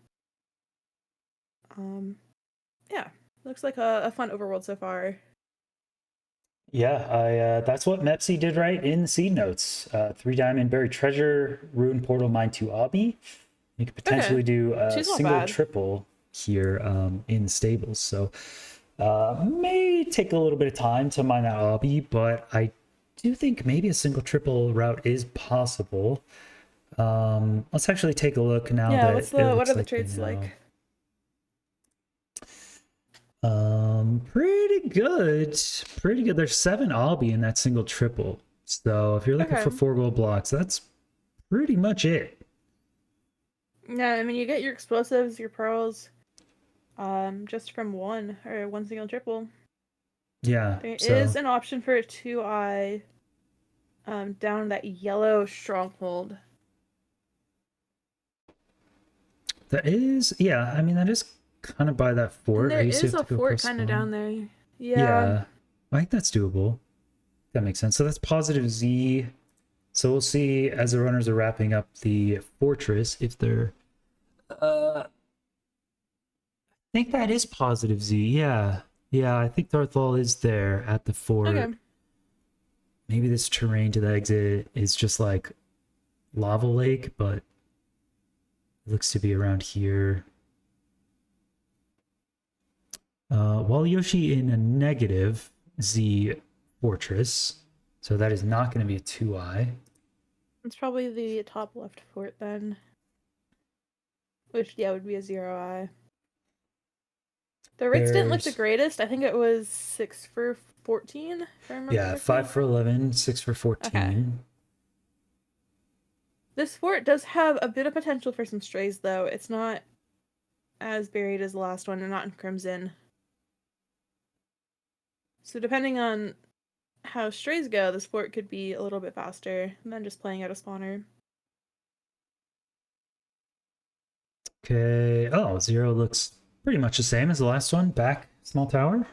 [SPEAKER 2] Yeah, looks like a fun overworld so far.
[SPEAKER 1] Yeah, that's what Mepsi did right in the seed notes. 3 diamond buried treasure, rune portal, mine 2 obby. You could potentially do a single triple here in the stables. So may take a little bit of time to mine that obby, but I do think maybe a single triple route is possible. Let's actually take a look now.
[SPEAKER 2] Yeah, what are the trades like?
[SPEAKER 1] Pretty good. There's 7 obby in that single triple. So if you're looking for 4 gold blocks, that's pretty much it.
[SPEAKER 2] Yeah, I mean, you get your explosives, your pearls, just from one single triple.
[SPEAKER 1] Yeah.
[SPEAKER 2] There is an option for a 2i down that yellow stronghold.
[SPEAKER 1] That is, yeah, I mean, that is kind of by that fort.
[SPEAKER 2] And there is a fort kind of down there. Yeah.
[SPEAKER 1] I think that's doable. That makes sense. So that's positive Z. So we'll see as the runners are wrapping up the fortress if they're... I think that is positive Z. Yeah. I think Darthlol is there at the fort. Okay. Maybe this terrain to the exit is just like lava lake, but it looks to be around here. Waluyoshi in a negative Z fortress. So that is not going to be a 2i.
[SPEAKER 2] It's probably the top left fort then. Which, yeah, would be a 0i. The rates didn't look the
[SPEAKER 1] There's,
[SPEAKER 2] greatest. I think it was 6 for 14, if I remember
[SPEAKER 1] yeah, 5
[SPEAKER 2] correctly.
[SPEAKER 1] for 11, 6 for
[SPEAKER 2] Okay.
[SPEAKER 1] 14.
[SPEAKER 2] This fort does have a bit of potential for some strays, though. It's not as buried as the last one, and not in Crimson. So depending on how strays go, this fort could be a little bit faster than just playing out a spawner.
[SPEAKER 1] Okay. Oh, 0 looks pretty much the same as the last one. Back, small tower,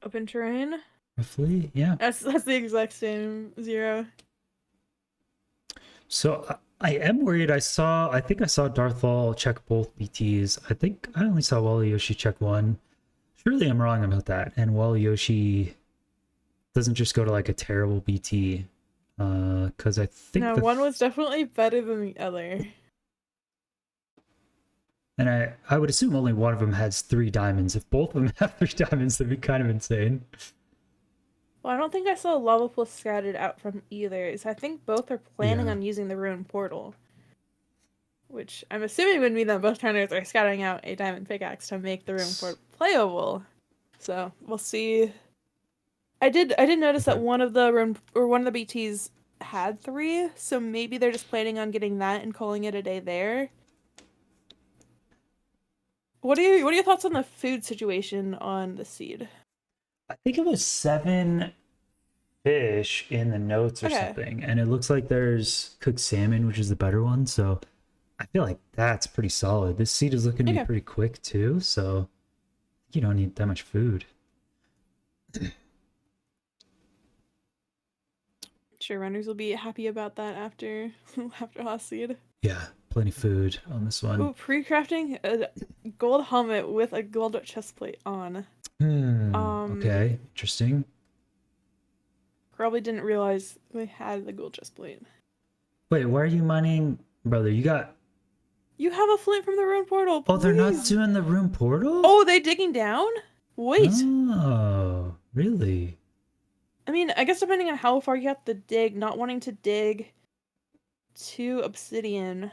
[SPEAKER 2] Open terrain.
[SPEAKER 1] roughly. Yeah.
[SPEAKER 2] That's the exact same 0.
[SPEAKER 1] So I am worried. I think I saw Darthlol check both BTs. I think I only saw Waluyoshi check one. Surely I'm wrong about that. And Waluyoshi doesn't just go to like a terrible BT. Because I think
[SPEAKER 2] No, one was definitely better than the other.
[SPEAKER 1] and I would assume only one of them has 3 diamonds. If both of them have 3 diamonds, that'd be kind of insane.
[SPEAKER 2] Well, I don't think I saw lava pool scattered out from either, so I think both are planning
[SPEAKER 1] Yeah.
[SPEAKER 2] on using the ruin portal. Which I'm assuming would mean that both runners are scouting out a diamond pickaxe to make the ruin portal playable. So we'll see. I did notice that
[SPEAKER 1] Okay.
[SPEAKER 2] one of the BTs had 3, so maybe they're just planning on getting that and calling it a day there. What are your thoughts on the food situation on the seed?
[SPEAKER 1] I think it was 7 fish in the notes or
[SPEAKER 2] Okay.
[SPEAKER 1] something, and it looks like there's cooked salmon, which is the better one. So I feel like that's pretty solid. This seed is looking to be
[SPEAKER 2] Okay.
[SPEAKER 1] pretty quick too, so you don't need that much food.
[SPEAKER 2] Sure, runners will be happy about that after after last seed.
[SPEAKER 1] Yeah, plenty food on this one.
[SPEAKER 2] Ooh, pre-crafting a gold helmet with a gold chest plate on.
[SPEAKER 1] Okay, interesting.
[SPEAKER 2] Probably didn't realize they had the gold chest plate.
[SPEAKER 1] Wait, why are you mining, brother? You got.
[SPEAKER 2] You have a flint from the ruin portal,
[SPEAKER 1] Oh, they're not
[SPEAKER 2] please.
[SPEAKER 1] doing the room portal?
[SPEAKER 2] Oh, they digging down? Wait.
[SPEAKER 1] Oh, really?
[SPEAKER 2] I mean, I guess depending on how far you have to dig, not wanting to dig to obsidian.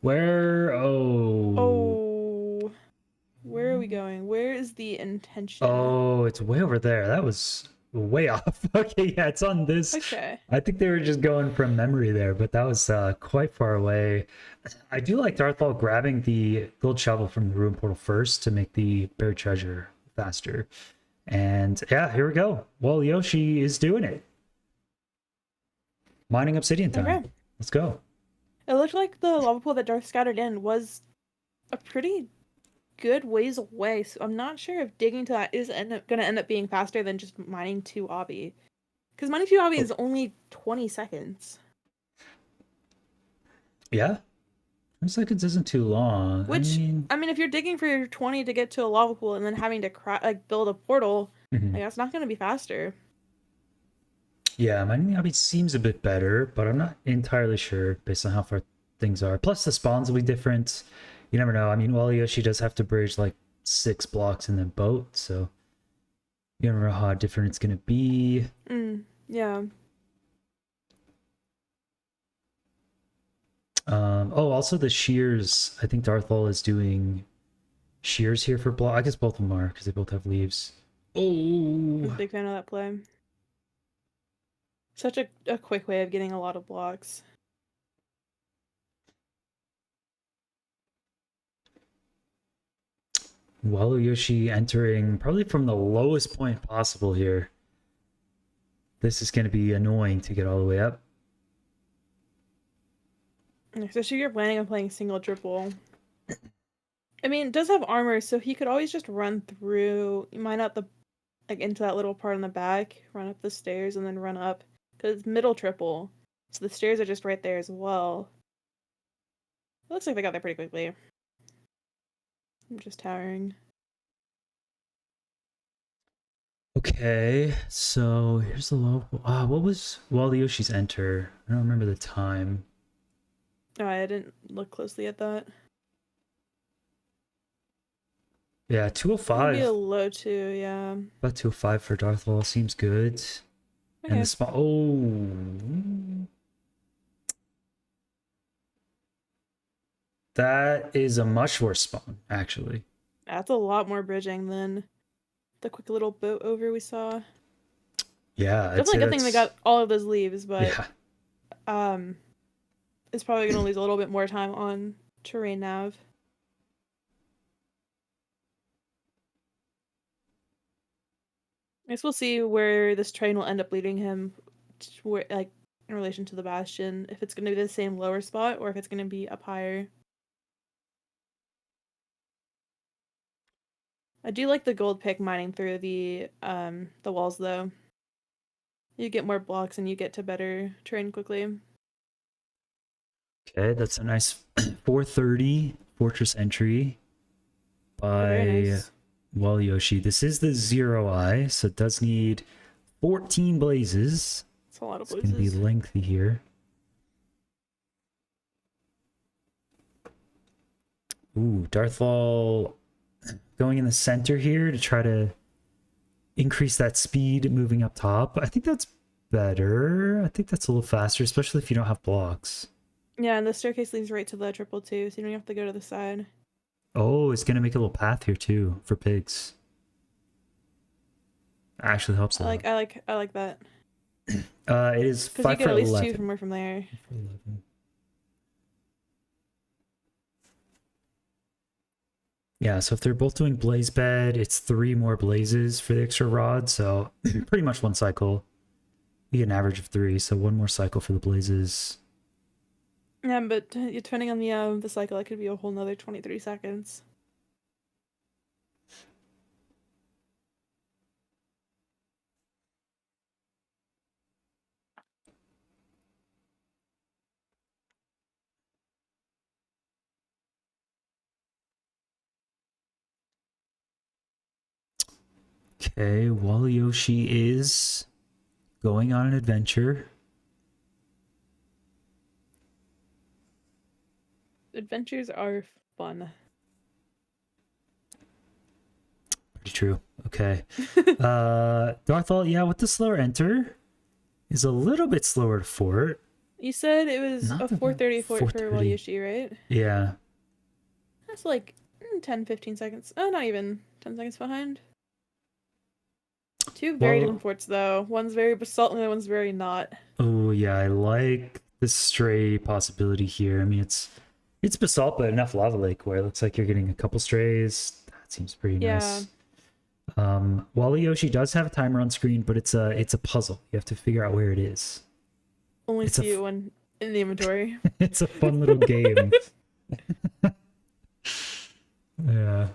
[SPEAKER 1] Where? Oh.
[SPEAKER 2] Oh, where are we going? Where is the intention?
[SPEAKER 1] Oh, it's way over there. That was way off. Okay, yeah, it's on this.
[SPEAKER 2] Okay.
[SPEAKER 1] I think they were just going from memory there, but that was quite far away. I do like Darthlol grabbing the gold shovel from the ruin portal first to make the buried treasure faster. And yeah, here we go. Well, Yoshi is doing it. Mining obsidian time.
[SPEAKER 2] Okay.
[SPEAKER 1] Let's go.
[SPEAKER 2] It looked like the lava pool that Darth scattered in was a pretty good ways away, so I'm not sure if digging to that is gonna end up being faster than just mining 2 obby. Because mining 2 obby is only 20 seconds.
[SPEAKER 1] Yeah, 20 seconds isn't too long.
[SPEAKER 2] Which, I mean, if you're digging for your 20 to get to a lava pool and then having to build a portal,
[SPEAKER 1] Mhm.
[SPEAKER 2] like, that's not gonna be faster.
[SPEAKER 1] Yeah, mining the obby seems a bit better, but I'm not entirely sure based on how far things are. Plus, the spawns will be different. You never know. I mean, Waluyoshi does have to bridge like 6 blocks in the boat, so you never know how different it's going to be.
[SPEAKER 2] Yeah.
[SPEAKER 1] Oh, also the shears. I think Darthlol is doing shears here for block. I guess both of them are because they both have leaves.
[SPEAKER 2] I'm a
[SPEAKER 1] Oh,
[SPEAKER 2] big fan of that play. Such a quick way of getting a lot of blocks.
[SPEAKER 1] Waluyoshi entering probably from the lowest point possible here. This is going to be annoying to get all the way up.
[SPEAKER 2] Especially if you're planning on playing single triple. I mean, it does have armor, so he could always just run through, mine out into that little part in the back, run up the stairs, and then run up. Because it's middle triple, so the stairs are just right there as well. It looks like they got there pretty quickly. I'm just towering.
[SPEAKER 1] Okay, so here's the low. What was Waluyoshi's enter? I don't remember the time.
[SPEAKER 2] Oh, I didn't look closely at that.
[SPEAKER 1] Yeah,
[SPEAKER 2] Maybe
[SPEAKER 1] 205.
[SPEAKER 2] a low 2, yeah.
[SPEAKER 1] About 205 for Darthlol seems good.
[SPEAKER 2] Okay.
[SPEAKER 1] And the spot. Oh. That is a much worse spawn, actually.
[SPEAKER 2] That's a lot more bridging than the quick little boat over we saw.
[SPEAKER 1] Yeah, I'd
[SPEAKER 2] Definitely
[SPEAKER 1] say
[SPEAKER 2] a good thing they
[SPEAKER 1] that's
[SPEAKER 2] got all of those leaves, but
[SPEAKER 1] yeah.
[SPEAKER 2] um, it's probably gonna lose a little bit more time on terrain nav. I guess we'll see where this train will end up leading him, where, like in relation to the bastion. If it's gonna be the same lower spot or if it's gonna be up higher. I do like the gold pick mining through the walls though. You get more blocks and you get to better terrain quickly.
[SPEAKER 1] Okay, that's a nice 430 fortress entry
[SPEAKER 2] Oh, very
[SPEAKER 1] by
[SPEAKER 2] nice.
[SPEAKER 1] Waluyoshi. This is the 0i, so it does need 14 blazes.
[SPEAKER 2] It's a lot of
[SPEAKER 1] It's going to be
[SPEAKER 2] blazes.
[SPEAKER 1] lengthy here. Ooh, Darthlol going in the center here to try to increase that speed moving up top. I think that's better. I think that's a little faster, especially if you don't have blocks.
[SPEAKER 2] Yeah, and the staircase leads right to the triple two, so you don't have to go to the side.
[SPEAKER 1] Oh, it's going to make a little path here too for pigs. Actually helps a lot.
[SPEAKER 2] I like that.
[SPEAKER 1] It is
[SPEAKER 2] Because you
[SPEAKER 1] 5
[SPEAKER 2] get
[SPEAKER 1] for
[SPEAKER 2] at least two
[SPEAKER 1] 11.
[SPEAKER 2] from from there.
[SPEAKER 1] 5 for 11. Yeah, so if they're both doing blaze bed, it's 3 more blazes for the extra rod. So pretty much one cycle. You get an average of 3, so 1 more cycle for the blazes.
[SPEAKER 2] Yeah, but depending on the cycle, it could be a whole nother 23 seconds.
[SPEAKER 1] Okay, Waluyoshi is going on an adventure.
[SPEAKER 2] Adventures are fun.
[SPEAKER 1] Pretty true. Okay. Darthol, yeah, with the slower enter, is a little bit slower to fort.
[SPEAKER 2] You said it was
[SPEAKER 1] Not
[SPEAKER 2] a
[SPEAKER 1] that bad.
[SPEAKER 2] 4:30 for
[SPEAKER 1] 430.
[SPEAKER 2] Waluyoshi, right?
[SPEAKER 1] Yeah.
[SPEAKER 2] That's like 10, 15 seconds. Oh, not even 10 seconds behind. Two very different
[SPEAKER 1] Well,
[SPEAKER 2] forts, though. One's very basalt and the other one's very not.
[SPEAKER 1] oh yeah, I like the stray possibility here. I mean, it's basalt, but enough lava lake where it looks like you're getting a couple strays. That seems pretty
[SPEAKER 2] Yeah,
[SPEAKER 1] nice. Waluyoshi does have a timer on screen, but it's a puzzle. You have to figure out where it is.
[SPEAKER 2] only
[SPEAKER 1] It's a
[SPEAKER 2] see it when in the inventory.
[SPEAKER 1] it's a fun little game. Yeah.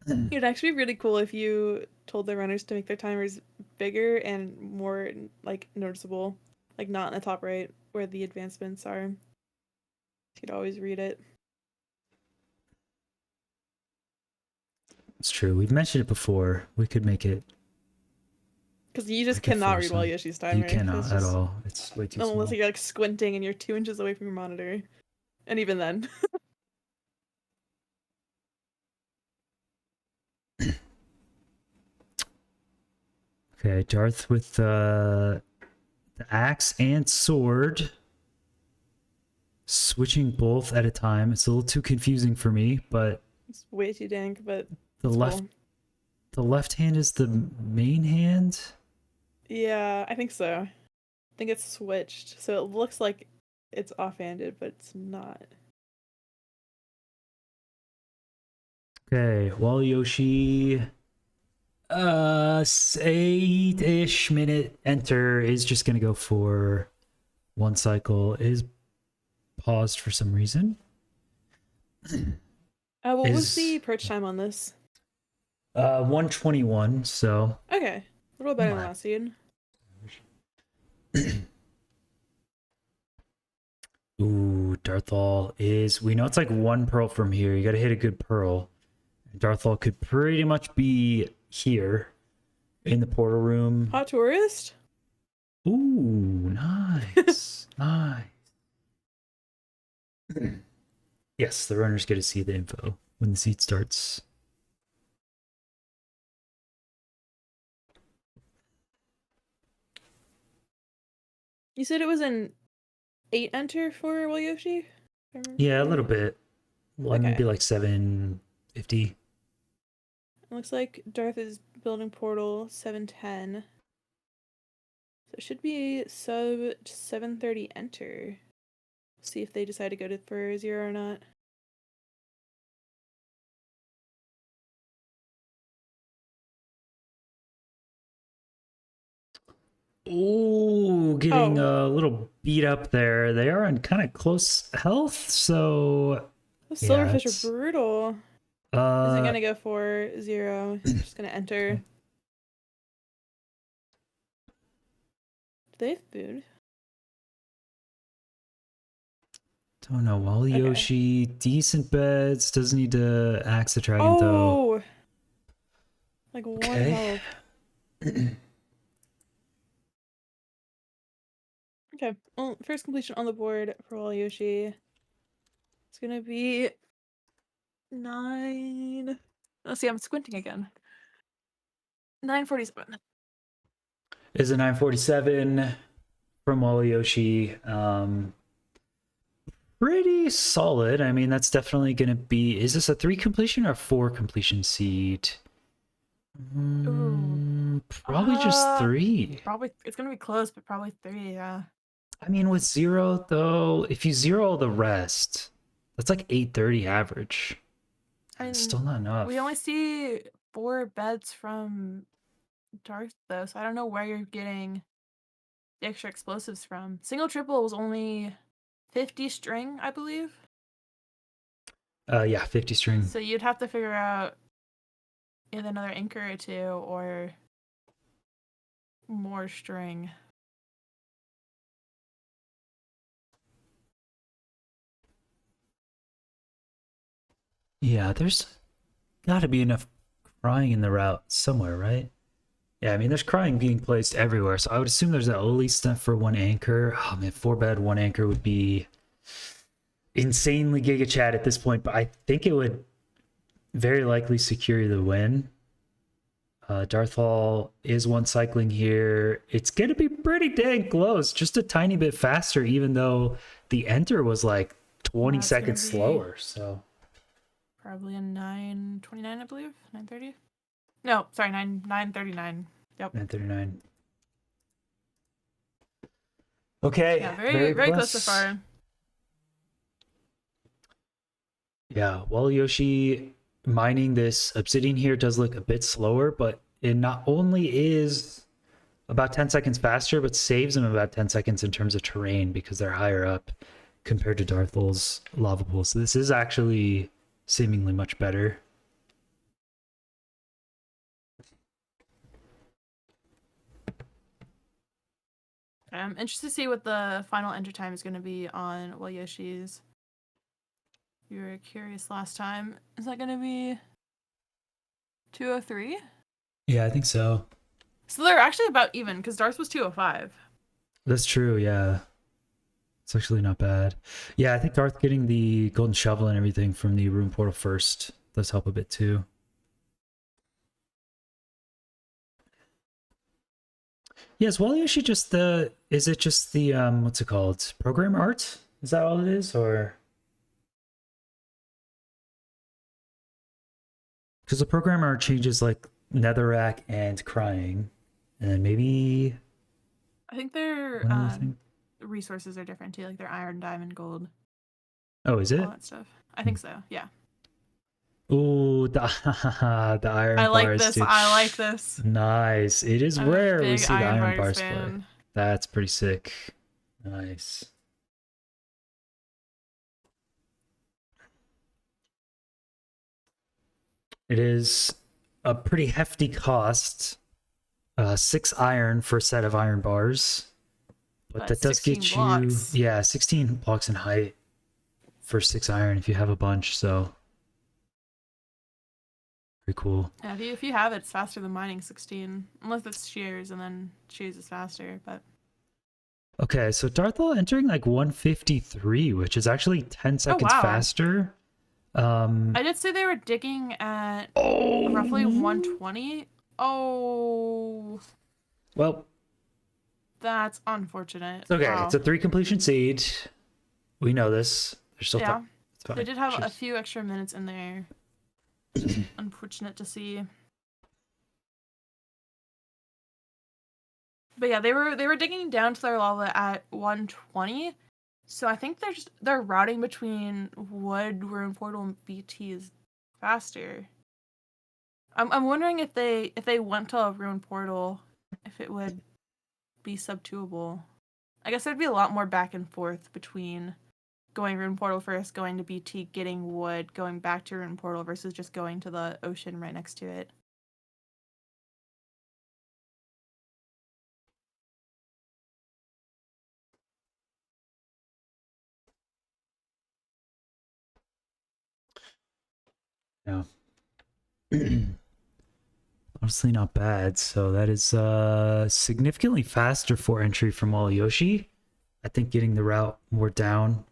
[SPEAKER 2] It'd actually be really cool if you told the runners to make their timers bigger and more like noticeable, like not in the top right where the advancements are. You'd always read it
[SPEAKER 1] It's true. We've mentioned it before. We could make it.
[SPEAKER 2] because you
[SPEAKER 1] We
[SPEAKER 2] just
[SPEAKER 1] could
[SPEAKER 2] cannot
[SPEAKER 1] force
[SPEAKER 2] read
[SPEAKER 1] them.
[SPEAKER 2] Walyosh's
[SPEAKER 1] You
[SPEAKER 2] timer. It's
[SPEAKER 1] cannot at
[SPEAKER 2] just
[SPEAKER 1] all. It's way too
[SPEAKER 2] unless
[SPEAKER 1] small.
[SPEAKER 2] you're like squinting and you're 2 inches away from your monitor, and even then.
[SPEAKER 1] Okay, Darth with the axe and sword. Switching both at a time. It's a little too confusing for me, but
[SPEAKER 2] It's way too dank, but
[SPEAKER 1] the
[SPEAKER 2] it's
[SPEAKER 1] left
[SPEAKER 2] cool.
[SPEAKER 1] the left hand is the main hand.
[SPEAKER 2] Yeah, I think so. I think it's switched, so it looks like it's offhanded, but it's not.
[SPEAKER 1] Okay, Waluyoshi 8-ish minute enter is just gonna go for one cycle. Is paused for some reason.
[SPEAKER 2] What was
[SPEAKER 1] Is
[SPEAKER 2] the perch time on this?
[SPEAKER 1] 121, so
[SPEAKER 2] Okay, a little better than last seed.
[SPEAKER 1] Ooh, Darthol is. We know it's like 1 pearl from here. You got to hit a good pearl. Darthol could pretty much be here in the portal room.
[SPEAKER 2] Hot tourist?
[SPEAKER 1] Ooh, nice. Nice. Yes, the runners get to see the info when the seed starts.
[SPEAKER 2] You said it was an 8 enter for Waluyoshi?
[SPEAKER 1] Yeah, a little bit. Well,
[SPEAKER 2] Okay.
[SPEAKER 1] maybe like 750.
[SPEAKER 2] It looks like Darth is building portal 710. So it should be sub 730 enter. See if they decide to go for 0 or not.
[SPEAKER 1] Ooh, getting a little beat up there. They are in kind of close health, so
[SPEAKER 2] Those
[SPEAKER 1] yeah,
[SPEAKER 2] silverfish are brutal. Isn't gonna go for 0. Just gonna enter.
[SPEAKER 1] Okay.
[SPEAKER 2] Do they have food?
[SPEAKER 1] Don't know. Waluyoshi, decent beds. Doesn't need to axe the dragon though.
[SPEAKER 2] Oh, like 1 health. Okay, well, first completion on the board for Waluyoshi. It's gonna be 9. Let's see, I'm squinting again. 947.
[SPEAKER 1] Is a 947 from Waluyoshi. Pretty solid. I mean, that's definitely going to be. Is this a 3 completion or 4 completion seed? Probably just 3.
[SPEAKER 2] Probably it's gonna be close, but probably 3. Yeah.
[SPEAKER 1] I mean, with 0 though, if you 0 all the rest, that's like 830 average. It's still not enough.
[SPEAKER 2] We only see 4 beds from Darth though, so I don't know where you're getting the extra explosives from. Single triple was only 50 string, I believe.
[SPEAKER 1] Yeah, 50 string.
[SPEAKER 2] So you'd have to figure out either another anchor or 2 or more string.
[SPEAKER 1] Yeah, there's got to be enough crying in the route somewhere, right? Yeah, I mean, there's crying being placed everywhere, so I would assume there's at least enough for 1 anchor. Oh man, 4 bed, 1 anchor would be insanely Giga Chat at this point, but I think it would very likely secure the win. Darthlol is 1 cycling here. It's going to be pretty dang close, just a tiny bit faster, even though the enter was like 20 seconds slower, so...
[SPEAKER 2] Probably a 929, I believe. 930. No, sorry, 939. Yep.
[SPEAKER 1] 939. Okay.
[SPEAKER 2] Yeah, very close so far.
[SPEAKER 1] Yeah, Waluyoshi mining this obsidian here does look a bit slower, but it not only is about 10 seconds faster, but saves them about 10 seconds in terms of terrain because they're higher up compared to Darthol's lava pool. So this is actually seemingly much better.
[SPEAKER 2] I'm interested to see what the final enter time is going to be on Waluyoshi's. You were curious last time. Is that going to be 203?
[SPEAKER 1] Yeah, I think so.
[SPEAKER 2] So they're actually about even because Darth was 205.
[SPEAKER 1] That's true, yeah. It's actually not bad. Yeah, I think Darth getting the golden shovel and everything from the room portal first does help a bit too. Yes, Waluyoshi just the... Is it just the, what's it called? Program art? Is that all it is, or... Because the program art changes, like, netherrack and crying. And then maybe...
[SPEAKER 2] I think their resources are different too, like their iron, diamond, gold.
[SPEAKER 1] Oh, is it?
[SPEAKER 2] All that stuff. I think so, yeah.
[SPEAKER 1] Ooh, the iron bars.
[SPEAKER 2] I like this.
[SPEAKER 1] Nice. It is rare we see the iron bars play. That's pretty sick. Nice. It is a pretty hefty cost. 6 iron for a set of iron bars. But that does get blocks. You... Yeah, 16 blocks in height for 6 iron if you have a bunch, so... Pretty cool.
[SPEAKER 2] Yeah, if you have it, it's faster than mining 16. Unless it's shears, and then shears is faster, but...
[SPEAKER 1] Okay, so Darthlol entering like 153, which is actually 10 seconds faster.
[SPEAKER 2] I did say they were digging at roughly 120. Oh.
[SPEAKER 1] Well.
[SPEAKER 2] That's unfortunate.
[SPEAKER 1] Okay, wow. It's a 3 completion seed. We know this. There's still time.
[SPEAKER 2] They did have a few extra minutes in there. Unfortunate to see. But yeah, they were digging down to their lava at 120. So I think they're routing between wood, rune portal, and BT is faster. I'm wondering if they went to a rune portal, if it would be subtuable. I guess there'd be a lot more back and forth between going rune portal first, going to BT, getting wood, going back to rune portal versus just going to the ocean right next to it.
[SPEAKER 1] Yeah. Honestly, not bad. So that is significantly faster for entry from Waluyoshi. I think getting the route more down,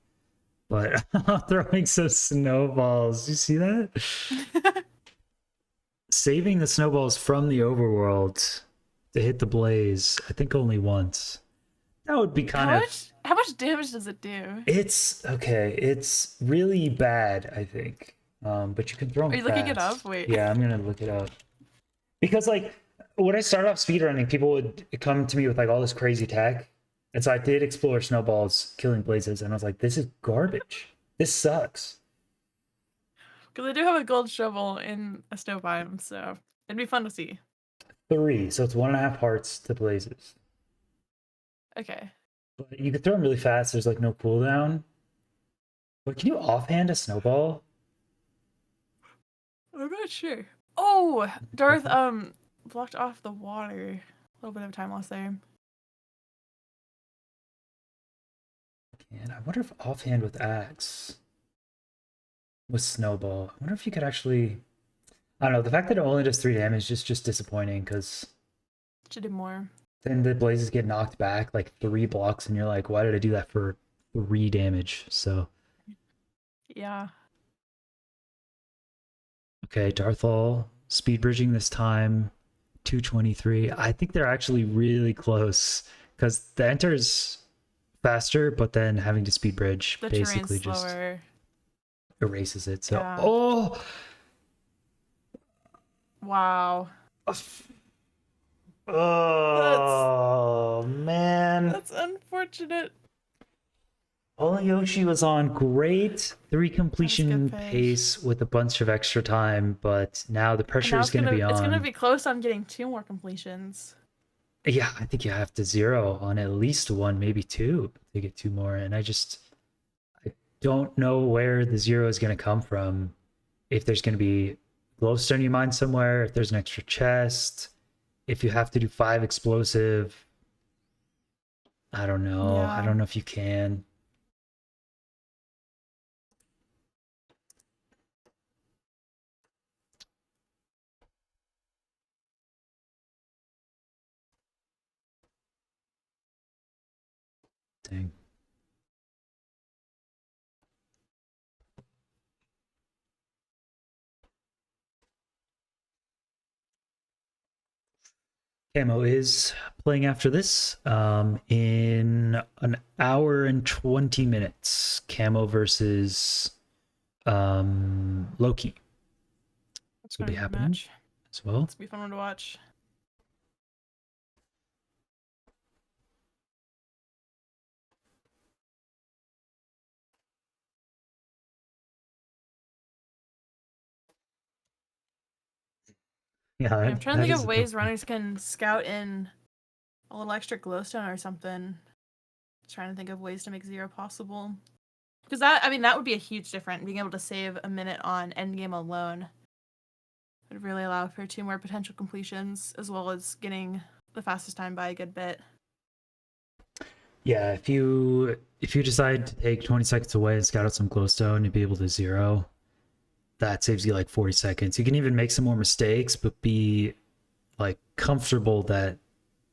[SPEAKER 1] but throwing some snowballs. You see that? Saving the snowballs from the overworld to hit the blaze. I think only once. That would be kind of.
[SPEAKER 2] How much damage does it do?
[SPEAKER 1] It's okay. It's really bad, I think. But you can throw
[SPEAKER 2] Are
[SPEAKER 1] them
[SPEAKER 2] you looking it up?
[SPEAKER 1] fast.
[SPEAKER 2] Wait.
[SPEAKER 1] Yeah, I'm gonna look it up because like when I started off speedrunning, people would come to me with like all this crazy tech, and so I did explore snowballs, killing blazes, and I was like, this is garbage. This sucks.
[SPEAKER 2] Because I do have a gold shovel in a snow biome, so it'd be fun to see.
[SPEAKER 1] 3, so it's 1.5 hearts to blazes.
[SPEAKER 2] Okay.
[SPEAKER 1] But you could throw them really fast. There's like no cooldown. But can you offhand a snowball?
[SPEAKER 2] I'm not sure. Oh, Darth blocked off the water. A little bit of time loss there.
[SPEAKER 1] And I wonder if offhand with axe with snowball. I wonder if you could actually. I don't know. The fact that it only does 3 damage is just disappointing because
[SPEAKER 2] Should do more.
[SPEAKER 1] then the blazes get knocked back like 3 blocks, and you're like, why did I do that for 3 damage? So
[SPEAKER 2] Yeah.
[SPEAKER 1] okay, Darthlol speed bridging this time, 223. I think they're actually really close because the enter's faster, but then having to speed bridge
[SPEAKER 2] The
[SPEAKER 1] basically
[SPEAKER 2] terrain's
[SPEAKER 1] just
[SPEAKER 2] slower.
[SPEAKER 1] erases it. So
[SPEAKER 2] Yeah.
[SPEAKER 1] oh,
[SPEAKER 2] Wow.
[SPEAKER 1] oh man.
[SPEAKER 2] That's unfortunate.
[SPEAKER 1] Waluyoshi was on great 3
[SPEAKER 2] That was a
[SPEAKER 1] completion
[SPEAKER 2] good pace.
[SPEAKER 1] pace with a bunch of extra time, but now the
[SPEAKER 2] And
[SPEAKER 1] pressure
[SPEAKER 2] now
[SPEAKER 1] is going to be
[SPEAKER 2] it's gonna
[SPEAKER 1] on.
[SPEAKER 2] be close on getting 2 more completions.
[SPEAKER 1] Yeah, I think you have to zero on at least 1, maybe 2 to get 2 more. And I don't know where the zero is going to come from. If there's going to be glowstone you mine somewhere, if there's an extra chest, if you have to do 5 explosive. I don't know. I
[SPEAKER 2] Yeah.
[SPEAKER 1] don't know if you can. Dang. Camo is playing after this in an hour and 20 minutes. Camo versus Loki
[SPEAKER 2] It's
[SPEAKER 1] will
[SPEAKER 2] gonna
[SPEAKER 1] be
[SPEAKER 2] be a good
[SPEAKER 1] happening
[SPEAKER 2] match.
[SPEAKER 1] as well.
[SPEAKER 2] It's gonna be a fun one to watch.
[SPEAKER 1] Yeah,
[SPEAKER 2] I'm trying to
[SPEAKER 1] that
[SPEAKER 2] think
[SPEAKER 1] is
[SPEAKER 2] of
[SPEAKER 1] a tough
[SPEAKER 2] ways
[SPEAKER 1] one.
[SPEAKER 2] runners can scout in a little extra glowstone or something. Just trying to think of ways to make zero possible. Because that would be a huge difference. Being able to save a minute on endgame alone would really allow for 2 more potential completions, as well as getting the fastest time by a good bit.
[SPEAKER 1] Yeah, if you decide to take 20 seconds away and scout out some glowstone and be able to zero, that saves you like 40 seconds. You can even make some more mistakes, but be like comfortable that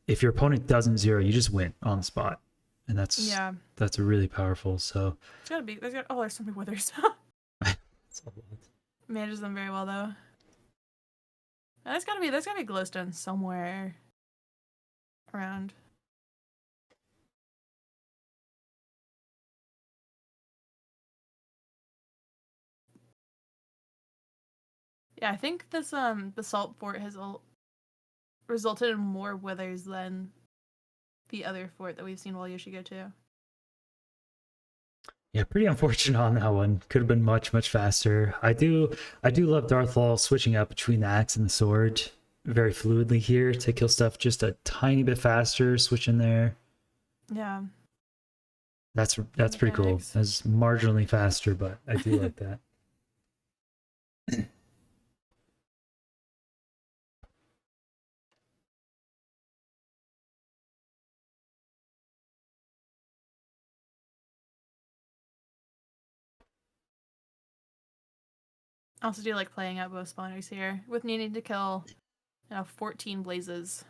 [SPEAKER 1] if your opponent doesn't zero, you just win on the spot. And
[SPEAKER 2] Yeah.
[SPEAKER 1] that's really powerful. So
[SPEAKER 2] It's gotta be. There's so many withers.
[SPEAKER 1] that's a lot.
[SPEAKER 2] Manages them very well though. There's gotta be glowstone somewhere around. Yeah, I think this basalt fort has resulted in more withers than the other fort that we've seen Waluyoshi go to.
[SPEAKER 1] Yeah, pretty unfortunate on that one. Could have been much, much faster. I do love Darthlol switching up between the axe and the sword very fluidly here to kill stuff just a tiny bit faster, switch in there.
[SPEAKER 2] Yeah.
[SPEAKER 1] That's pretty cool.
[SPEAKER 2] Mechanics.
[SPEAKER 1] That's marginally faster, but I do like that.
[SPEAKER 2] I also do like playing out both spawners here with needing to kill 14 blazes.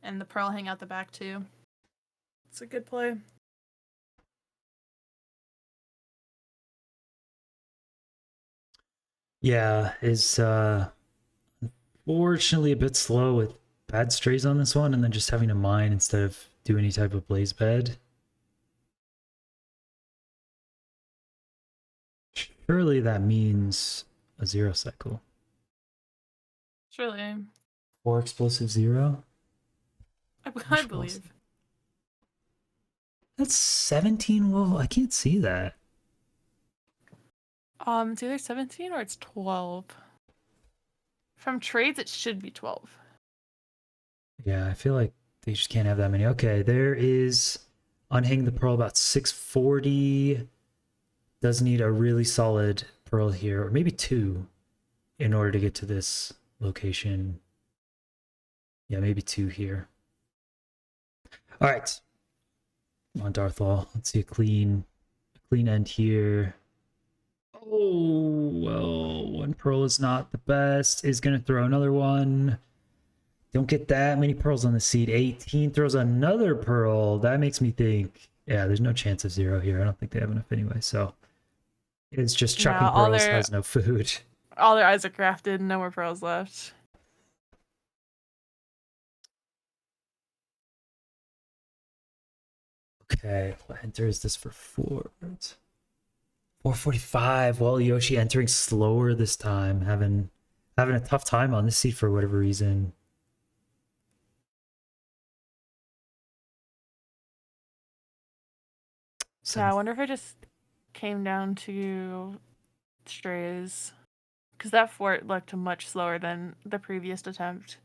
[SPEAKER 2] And the pearl hang out the back too. It's a good play.
[SPEAKER 1] Yeah, is fortunately a bit slow with bad strays on this one, and then just having to mine instead of do any type of blaze bed. Surely that means a 0 cycle.
[SPEAKER 2] Surely.
[SPEAKER 1] 4 explosive 0?
[SPEAKER 2] I believe.
[SPEAKER 1] That's 17 wool? I can't see that.
[SPEAKER 2] It's either 17 or it's 12. From trades, it should be 12.
[SPEAKER 1] Yeah, I feel like they just can't have that many. Okay, there is unhang the pearl about 640. Does need a really solid pearl here, or maybe 2 in order to get to this location. Yeah, maybe 2 here. All right. On Darthlol. Let's see a clean end here. Oh, well, 1 pearl is not the best. Is going to throw another one. Don't get that many pearls on the seed. 18 throws another pearl. That makes me think, yeah, there's no chance of 0 here. I don't think they have enough anyway. So it's just chucking pearls, has no food.
[SPEAKER 2] All their eyes are crafted, no more pearls left.
[SPEAKER 1] Okay, what enters this for 4? 445. Waluyoshi entering slower this time, having a tough time on this seat for whatever reason.
[SPEAKER 2] Yeah, I wonder if it just came down to strays. Because that fort looked much slower than the previous attempt.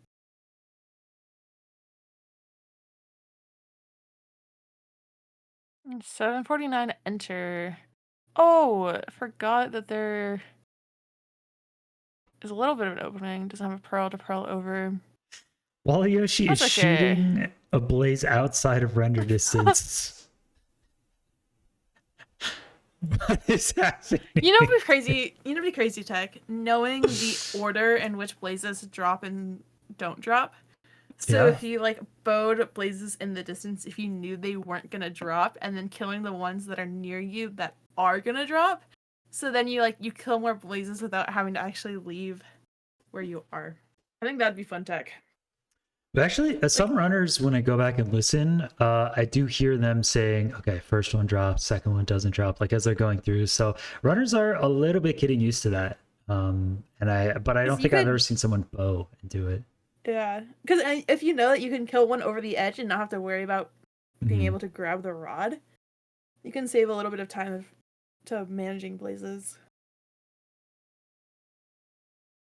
[SPEAKER 2] And 749 enter. Oh, forgot that there is a little bit of an opening. Doesn't have a pearl to pearl over.
[SPEAKER 1] Waluyoshi is shooting a blaze outside of render distance. What is happening?
[SPEAKER 2] You know what'd be crazy? You know what'd be crazy, Tech? Knowing the order in which blazes drop and don't drop. So if you like bowed blazes in the distance, if you knew they weren't gonna drop, and then killing the ones that are near you that are gonna drop, so then you kill more blazes without having to actually leave where you are. I think that'd be fun, Tech.
[SPEAKER 1] But actually, some runners, when I go back and listen, I do hear them saying, okay, first one drops, second one doesn't drop, like as they're going through. So runners are a little bit getting used to that. But I don't think I've ever seen someone bow and do it.
[SPEAKER 2] Yeah, because if you know that you can kill one over the edge and not have to worry about being able to grab the rod, you can save a little bit of time to managing blazes.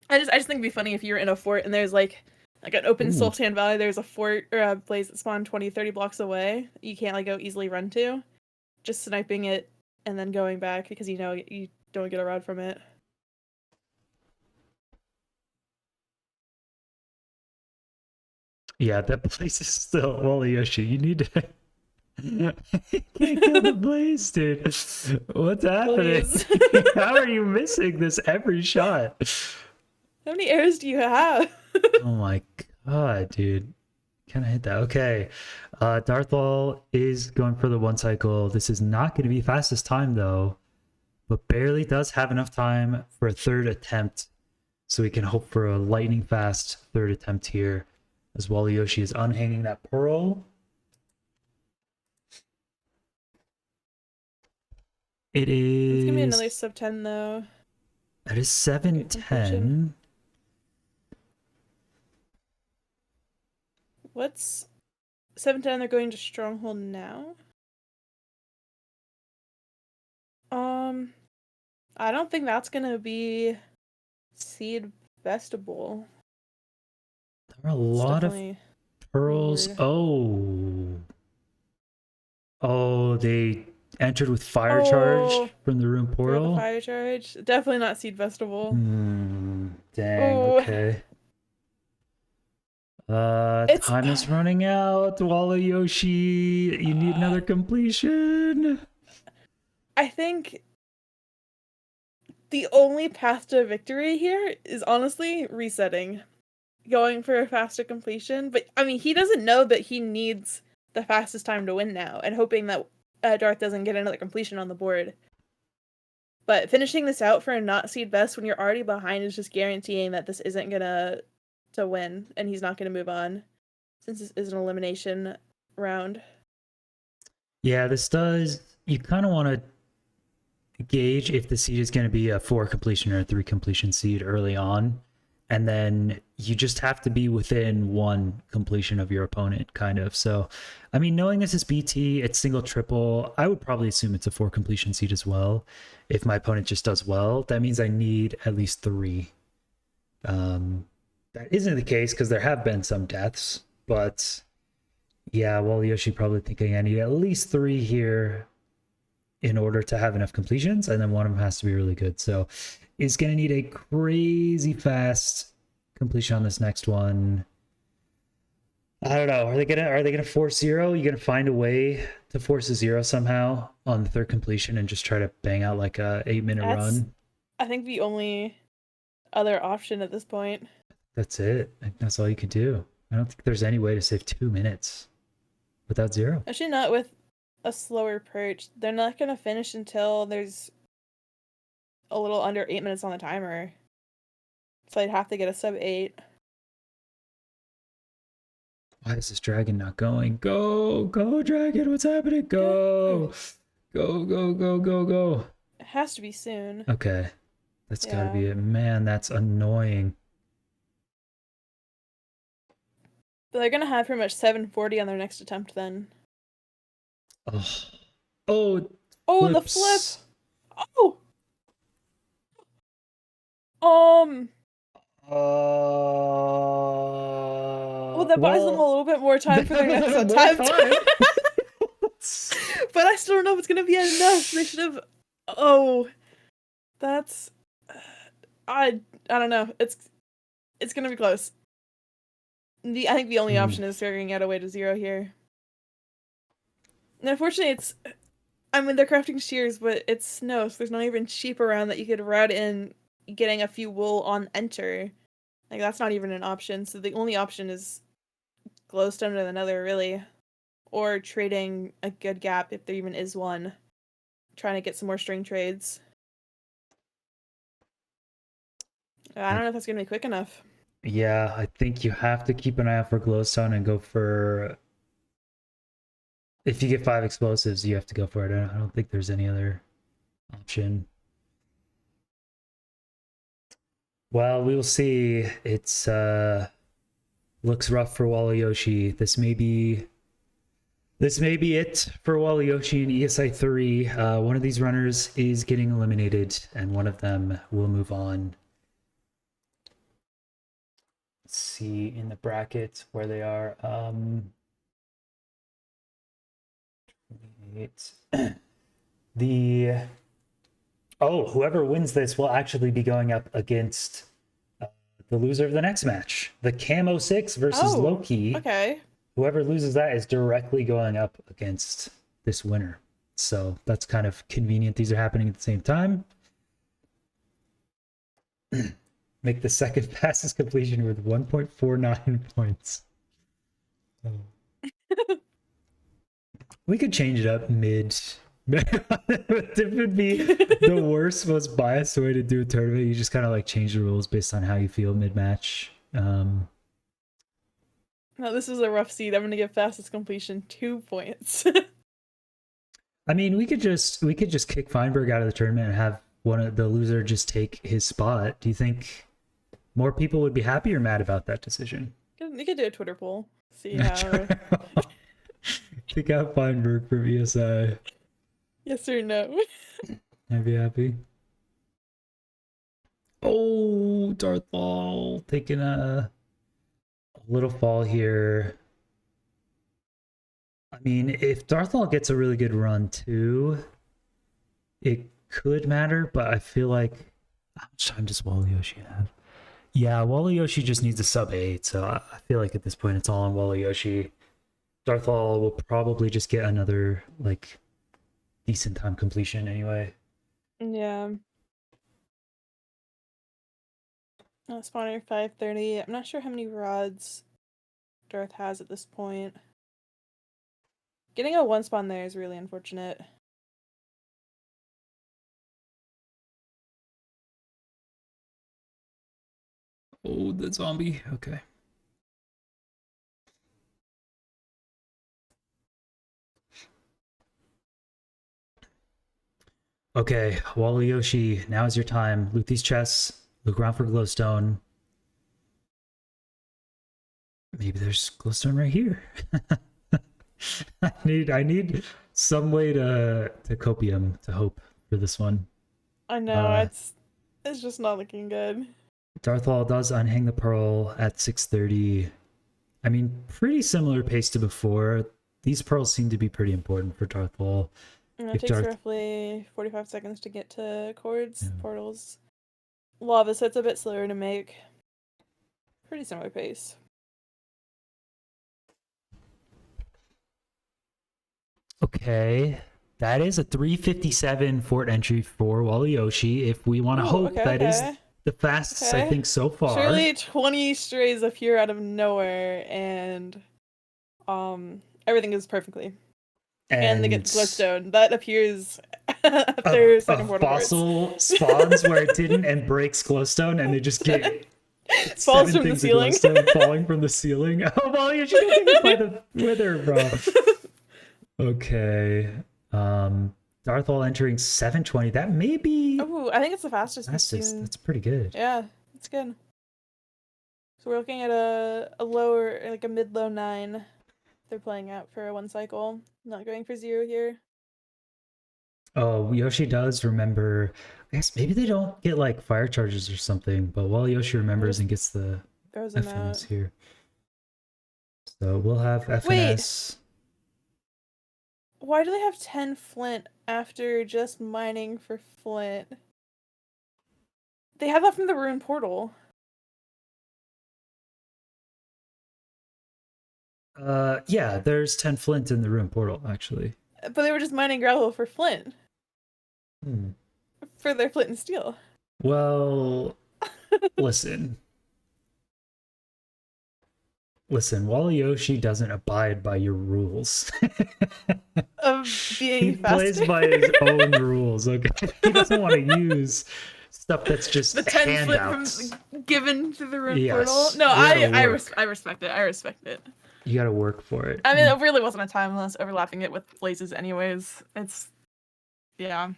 [SPEAKER 2] I just think it'd be funny if you were in a fort and there's like an open Sultan Valley, there's a fort or a blaze that spawned 20, 30 blocks away. You can't go easily run to. Just sniping it and then going back because you know you don't get a rod from it.
[SPEAKER 1] Yeah, that place is still Waluyoshi. You need to can't kill the blaze, dude. What's happening? How are you missing this every shot?
[SPEAKER 2] How many arrows do you have?
[SPEAKER 1] Oh my god, dude. Can I hit that? Okay. Darthlol is going for the 1 cycle. This is not going to be fastest time though, but barely does have enough time for a 3rd attempt. So we can hope for a lightning fast 3rd attempt here as Waluyoshi is unhanging that pearl. It is...
[SPEAKER 2] It's going to be another sub 10 though.
[SPEAKER 1] That is 710.
[SPEAKER 2] What's 7-10, they're going to Stronghold now. I don't think that's gonna be Seed Vestibule.
[SPEAKER 1] There are a
[SPEAKER 2] It's
[SPEAKER 1] lot of
[SPEAKER 2] definitely
[SPEAKER 1] pearls.
[SPEAKER 2] weird.
[SPEAKER 1] Oh, they entered with fire charge
[SPEAKER 2] Oh,
[SPEAKER 1] from the room
[SPEAKER 2] throughout the
[SPEAKER 1] portal.
[SPEAKER 2] fire charge. Definitely not Seed Vestibule.
[SPEAKER 1] Dang,
[SPEAKER 2] Oh,
[SPEAKER 1] okay.
[SPEAKER 2] it's.
[SPEAKER 1] Time is running out. Waluyoshi, you need another completion.
[SPEAKER 2] I think the only path to victory here is honestly resetting, going for a faster completion. But I mean, he doesn't know that he needs the fastest time to win now, and hoping that Darth doesn't get another completion on the board. But finishing this out for a not seed best when you're already behind is just guaranteeing that this isn't gonna to win, and he's not gonna move on, since this is an elimination round.
[SPEAKER 1] Yeah, this does. You kind of want to gauge if the seed is going to be a 4 completion or a 3 completion seed early on. And then you just have to be within 1 completion of your opponent, kind of. So, I mean, knowing this is BT, it's single, triple, I would probably assume it's a 4 completion seed as well. If my opponent just does well, that means I need at least 3. That isn't the case because there have been some deaths, but yeah, well, Yoshi probably thinking I need at least 3 here in order to have enough completions, and then one of them has to be really good. So is going to need a crazy fast completion on this next one. I don't know. Are they gonna force 0? You gonna find a way to force a 0 somehow on the 3rd completion and just try to bang out like a 8-minute
[SPEAKER 2] That's,
[SPEAKER 1] run?
[SPEAKER 2] I think, the only other option at this point.
[SPEAKER 1] That's it. That's all you can do. I don't think there's any way to save 2 minutes without 0.
[SPEAKER 2] Actually, not with a slower perch. They're not gonna finish until there's a little under 8 minutes on the timer. So I'd have to get a sub 8.
[SPEAKER 1] Why is this dragon not going? Go, go, dragon! What's happening? Go, go, go, go, go, go!
[SPEAKER 2] It has to be soon.
[SPEAKER 1] Okay, that's
[SPEAKER 2] Yeah.
[SPEAKER 1] gotta be it. Man, that's annoying.
[SPEAKER 2] But they're gonna have pretty much 740 on their next attempt then.
[SPEAKER 1] Oh, oh,
[SPEAKER 2] Oh, the
[SPEAKER 1] flips.
[SPEAKER 2] flip! Oh! Oh, that buys them a little bit more time for their next attempt. But I still don't know if it's gonna be enough. They should have. Oh, that's. I don't know. It's gonna be close. I think the only option is figuring out a way to 0 here. And unfortunately, it's. I mean, they're crafting shears, but it's snow, so there's not even sheep around that you could route in, getting a few wool on enter. Like, that's not even an option. So the only option is glowstone with another, really. Or trading a good gap, if there even is one. Trying to get some more string trades. I don't know if that's going to be quick enough.
[SPEAKER 1] Yeah, I think you have to keep an eye out for glowstone and go for... If you get 5 explosives, you have to go for it. I don't think there's any other option. Well, we will see. It's looks rough for Waluyoshi. This may be it for Waluyoshi in ESI3. One of these runners is getting eliminated, and one of them will move on. Let's see in the bracket where they are. Whoever wins this will actually be going up against the loser of the next match. The Camo 6 versus Loki.
[SPEAKER 2] Okay.
[SPEAKER 1] Whoever loses that is directly going up against this winner. So that's kind of convenient. These are happening at the same time. Make the second fastest completion with 1.49 points. We could change it up mid. It would be the worst, most biased way to do a tournament. You just kind of like change the rules based on how you feel mid-match.
[SPEAKER 2] No, this is a rough seed. I'm gonna give fastest completion 2 points.
[SPEAKER 1] I mean, we could just kick Feinberg out of the tournament and have one of the loser just take his spot. Do you think more people would be happy or mad about that decision?
[SPEAKER 2] You could do a Twitter poll. See how.
[SPEAKER 1] Pick out Feinberg from ESI.
[SPEAKER 2] Yes or no?
[SPEAKER 1] I'd be happy. Oh, Darthlol taking a little fall here. I mean, if Darthlol gets a really good run too, it could matter, but I feel like how much time does Waluyoshi have? Yeah, Waluyoshi just needs a sub 8, so I feel like at this point it's all on Waluyoshi. Darthlol will probably just get another like decent time completion anyway.
[SPEAKER 2] Yeah. Spawner 530. I'm not sure how many rods Darth has at this point. Getting a one spawn there is really unfortunate.
[SPEAKER 1] Oh, the zombie. Okay. Okay, Waluyoshi, now is your time. Loot these chests. Look around for glowstone. Maybe there's glowstone right here. I need some way to copium to hope for this one.
[SPEAKER 2] I know, it's just not looking good.
[SPEAKER 1] Darthlol does unhang the pearl at 6:30. I mean, pretty similar pace to before. These pearls seem to be pretty important for Darthlol.
[SPEAKER 2] It takes roughly 45 seconds to get to cords, portals. Lava, so it's a bit slower to make. Pretty similar pace.
[SPEAKER 1] Okay. That is a 357 fort entry for Waluyoshi. If we want to hope that is the fastest, I think, so far.
[SPEAKER 2] Surely 20 strays appear out of nowhere, and everything is perfectly. And they get glowstone. That appears after second portal.
[SPEAKER 1] Fossil spawns where it didn't and breaks glowstone, and they just get
[SPEAKER 2] falls from the ceiling.
[SPEAKER 1] Falling from the ceiling. Oh, Waluyoshi getting hit by the wither, bro. Okay. Darthlol entering 720. That may be.
[SPEAKER 2] Oh, I think it's the fastest.
[SPEAKER 1] That's pretty good.
[SPEAKER 2] Yeah, it's good. So we're looking at a lower, like a mid-low 9. They're playing out for one cycle. Not going for 0 here.
[SPEAKER 1] Oh, Yoshi does remember. I guess maybe they don't get like fire charges or something, but while Yoshi remembers and gets the FNS here. So we'll have FNS.
[SPEAKER 2] Wait. Why do they have 10 flint after just mining for flint? They have that from the rune portal.
[SPEAKER 1] Yeah, there's 10 flint in the rune portal, actually.
[SPEAKER 2] But they were just mining gravel for flint. For their flint and steel.
[SPEAKER 1] Well, listen. Listen, Waluyoshi doesn't abide by your rules.
[SPEAKER 2] Of being faster.
[SPEAKER 1] He plays by his own rules, okay? He doesn't want to use stuff that's just
[SPEAKER 2] the 10
[SPEAKER 1] handouts.
[SPEAKER 2] Given to the rune portal. No, I respect it. I respect it.
[SPEAKER 1] You gotta work for it.
[SPEAKER 2] I mean, it really wasn't a time unless overlapping it with blazes anyways. Yeah.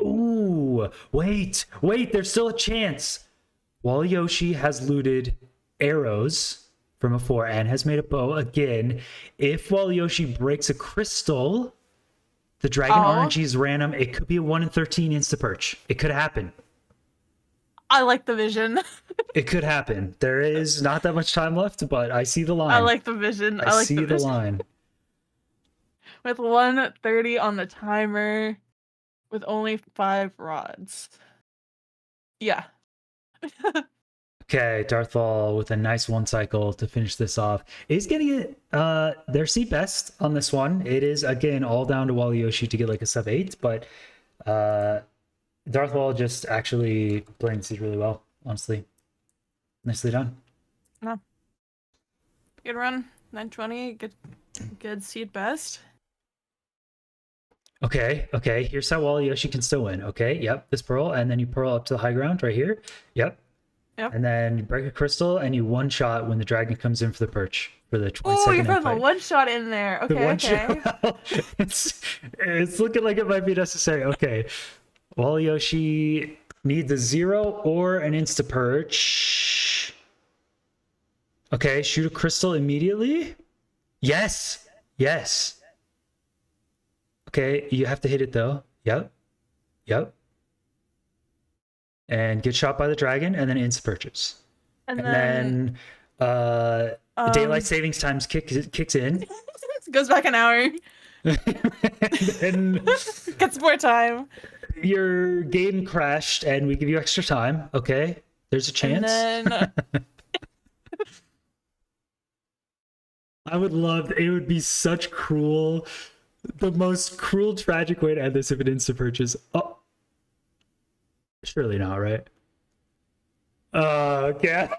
[SPEAKER 1] Ooh, wait, there's still a chance. Waluyoshi has looted arrows from a 4 and has made a bow again. If Waluyoshi breaks a crystal, the dragon RNG is random. It could be a 1 in 13 insta-perch. It could happen.
[SPEAKER 2] I like the vision.
[SPEAKER 1] It could happen. There is not that much time left, but I see the line.
[SPEAKER 2] I like the vision.
[SPEAKER 1] I see the line.
[SPEAKER 2] With 1:30 on the timer, with only 5 rods. Yeah.
[SPEAKER 1] Okay, Darthlol with a nice 1 cycle to finish this off. Is getting it their seed best on this one. It is again all down to Waluyoshi to get like a sub 8, but Darthlol just actually playing the seed really well, honestly. Nicely done.
[SPEAKER 2] No. Good run. 920. Good seed best.
[SPEAKER 1] Okay. Here's how Waluyoshi can still win. Okay, yep, this pearl, and then you pearl up to the high ground right here. Yep. And then you break a crystal and you one shot when the dragon comes in for the perch for the 20 second.
[SPEAKER 2] Oh, you put the one shot in there. Okay.
[SPEAKER 1] It's looking like it might be necessary. Okay. Waluyoshi needs a 0 or an insta perch. Okay, shoot a crystal immediately. Yes. Okay, you have to hit it though. Yep. Yep. And get shot by the dragon, and then insta purchase.
[SPEAKER 2] And
[SPEAKER 1] And
[SPEAKER 2] then
[SPEAKER 1] then uh daylight
[SPEAKER 2] um
[SPEAKER 1] savings times kicks in.
[SPEAKER 2] goes back an hour.
[SPEAKER 1] and
[SPEAKER 2] Gets more time.
[SPEAKER 1] your game crashed and we give you extra time. Okay. There's a
[SPEAKER 2] And
[SPEAKER 1] chance.
[SPEAKER 2] then
[SPEAKER 1] I would love it would be such cruel the most cruel tragic way to end this if it insta purchase. Oh, surely not, right? Okay.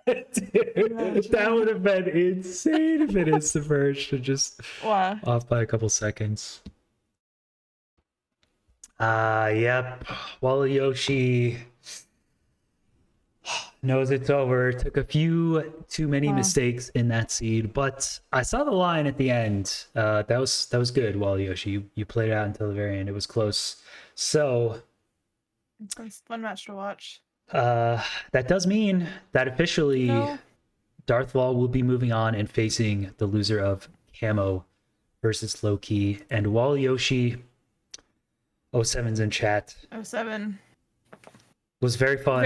[SPEAKER 1] Dude, that would have been insane if it insta purchase and just
[SPEAKER 2] wow.
[SPEAKER 1] off by a couple seconds. Yep. Waluyoshi knows it's over. Took a few too many
[SPEAKER 2] Wow.
[SPEAKER 1] mistakes in that seed, but I saw the line at the end. That was good, Waluyoshi. You played it out until the very end. It was close. So
[SPEAKER 2] It's a fun match to watch.
[SPEAKER 1] that does mean that officially
[SPEAKER 2] No.
[SPEAKER 1] Darthlol will be moving on and facing the loser of Camo versus Loki. And Waluyoshi 07's in chat.
[SPEAKER 2] 07.
[SPEAKER 1] Was very fun.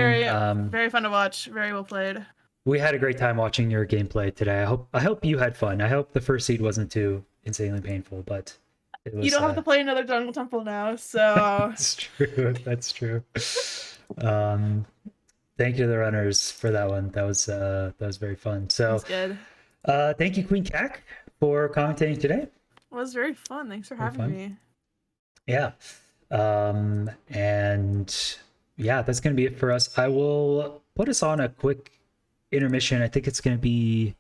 [SPEAKER 2] Very fun to watch. Very well played.
[SPEAKER 1] We had a great time watching your gameplay today. I hope you had fun. I hope the first seed wasn't too insanely painful, but it was,
[SPEAKER 2] You don't have to play another Jungle Temple now, so
[SPEAKER 1] That's true. That's true. Thank you to the runners for that one. That was very fun. So
[SPEAKER 2] that's good.
[SPEAKER 1] thank you, Queen Cac, for commentating today.
[SPEAKER 2] It was very fun. Thanks for having me.
[SPEAKER 1] Yeah. And yeah, that's gonna be it for us. I will put us on a quick intermission. I think it's gonna be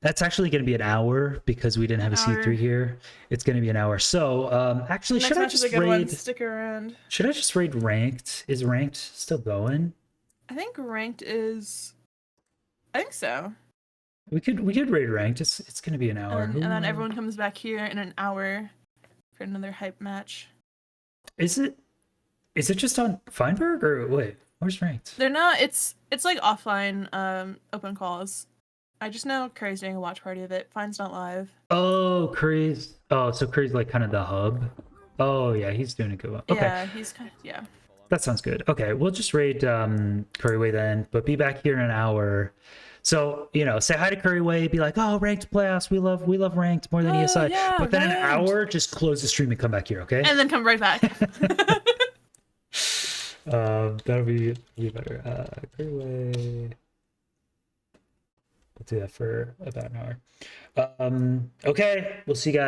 [SPEAKER 1] that's actually going to be an hour because we didn't have a C3 here. It's going to be an hour. So, actually, should I just raid?
[SPEAKER 2] Stick around.
[SPEAKER 1] Should I just raid ranked? Is ranked still going?
[SPEAKER 2] I think ranked is. I think so.
[SPEAKER 1] We could raid ranked. It's going to be an hour.
[SPEAKER 2] And then everyone comes back here in an hour for another hype match.
[SPEAKER 1] Is it just on Feinberg or wait? Where's ranked?
[SPEAKER 2] They're not. It's like offline open calls. I just know Curry's doing a watch party of it. Fine's not live.
[SPEAKER 1] Oh, Curry's. Oh, so Curry's like kind of the hub. Oh yeah, he's doing a good one. Okay.
[SPEAKER 2] Yeah, he's kind of, yeah.
[SPEAKER 1] That sounds good. Okay, we'll just raid Curryway then, but be back here in an hour. So, say hi to Curryway, be like, oh, ranked playoffs, we love ranked more than ESI.
[SPEAKER 2] Yeah,
[SPEAKER 1] but then
[SPEAKER 2] ranked.
[SPEAKER 1] an hour, just close the stream and come back here, okay?
[SPEAKER 2] And then come right back.
[SPEAKER 1] That'll be better. Curryway. We'll do that for about an hour. Okay, we'll see you guys.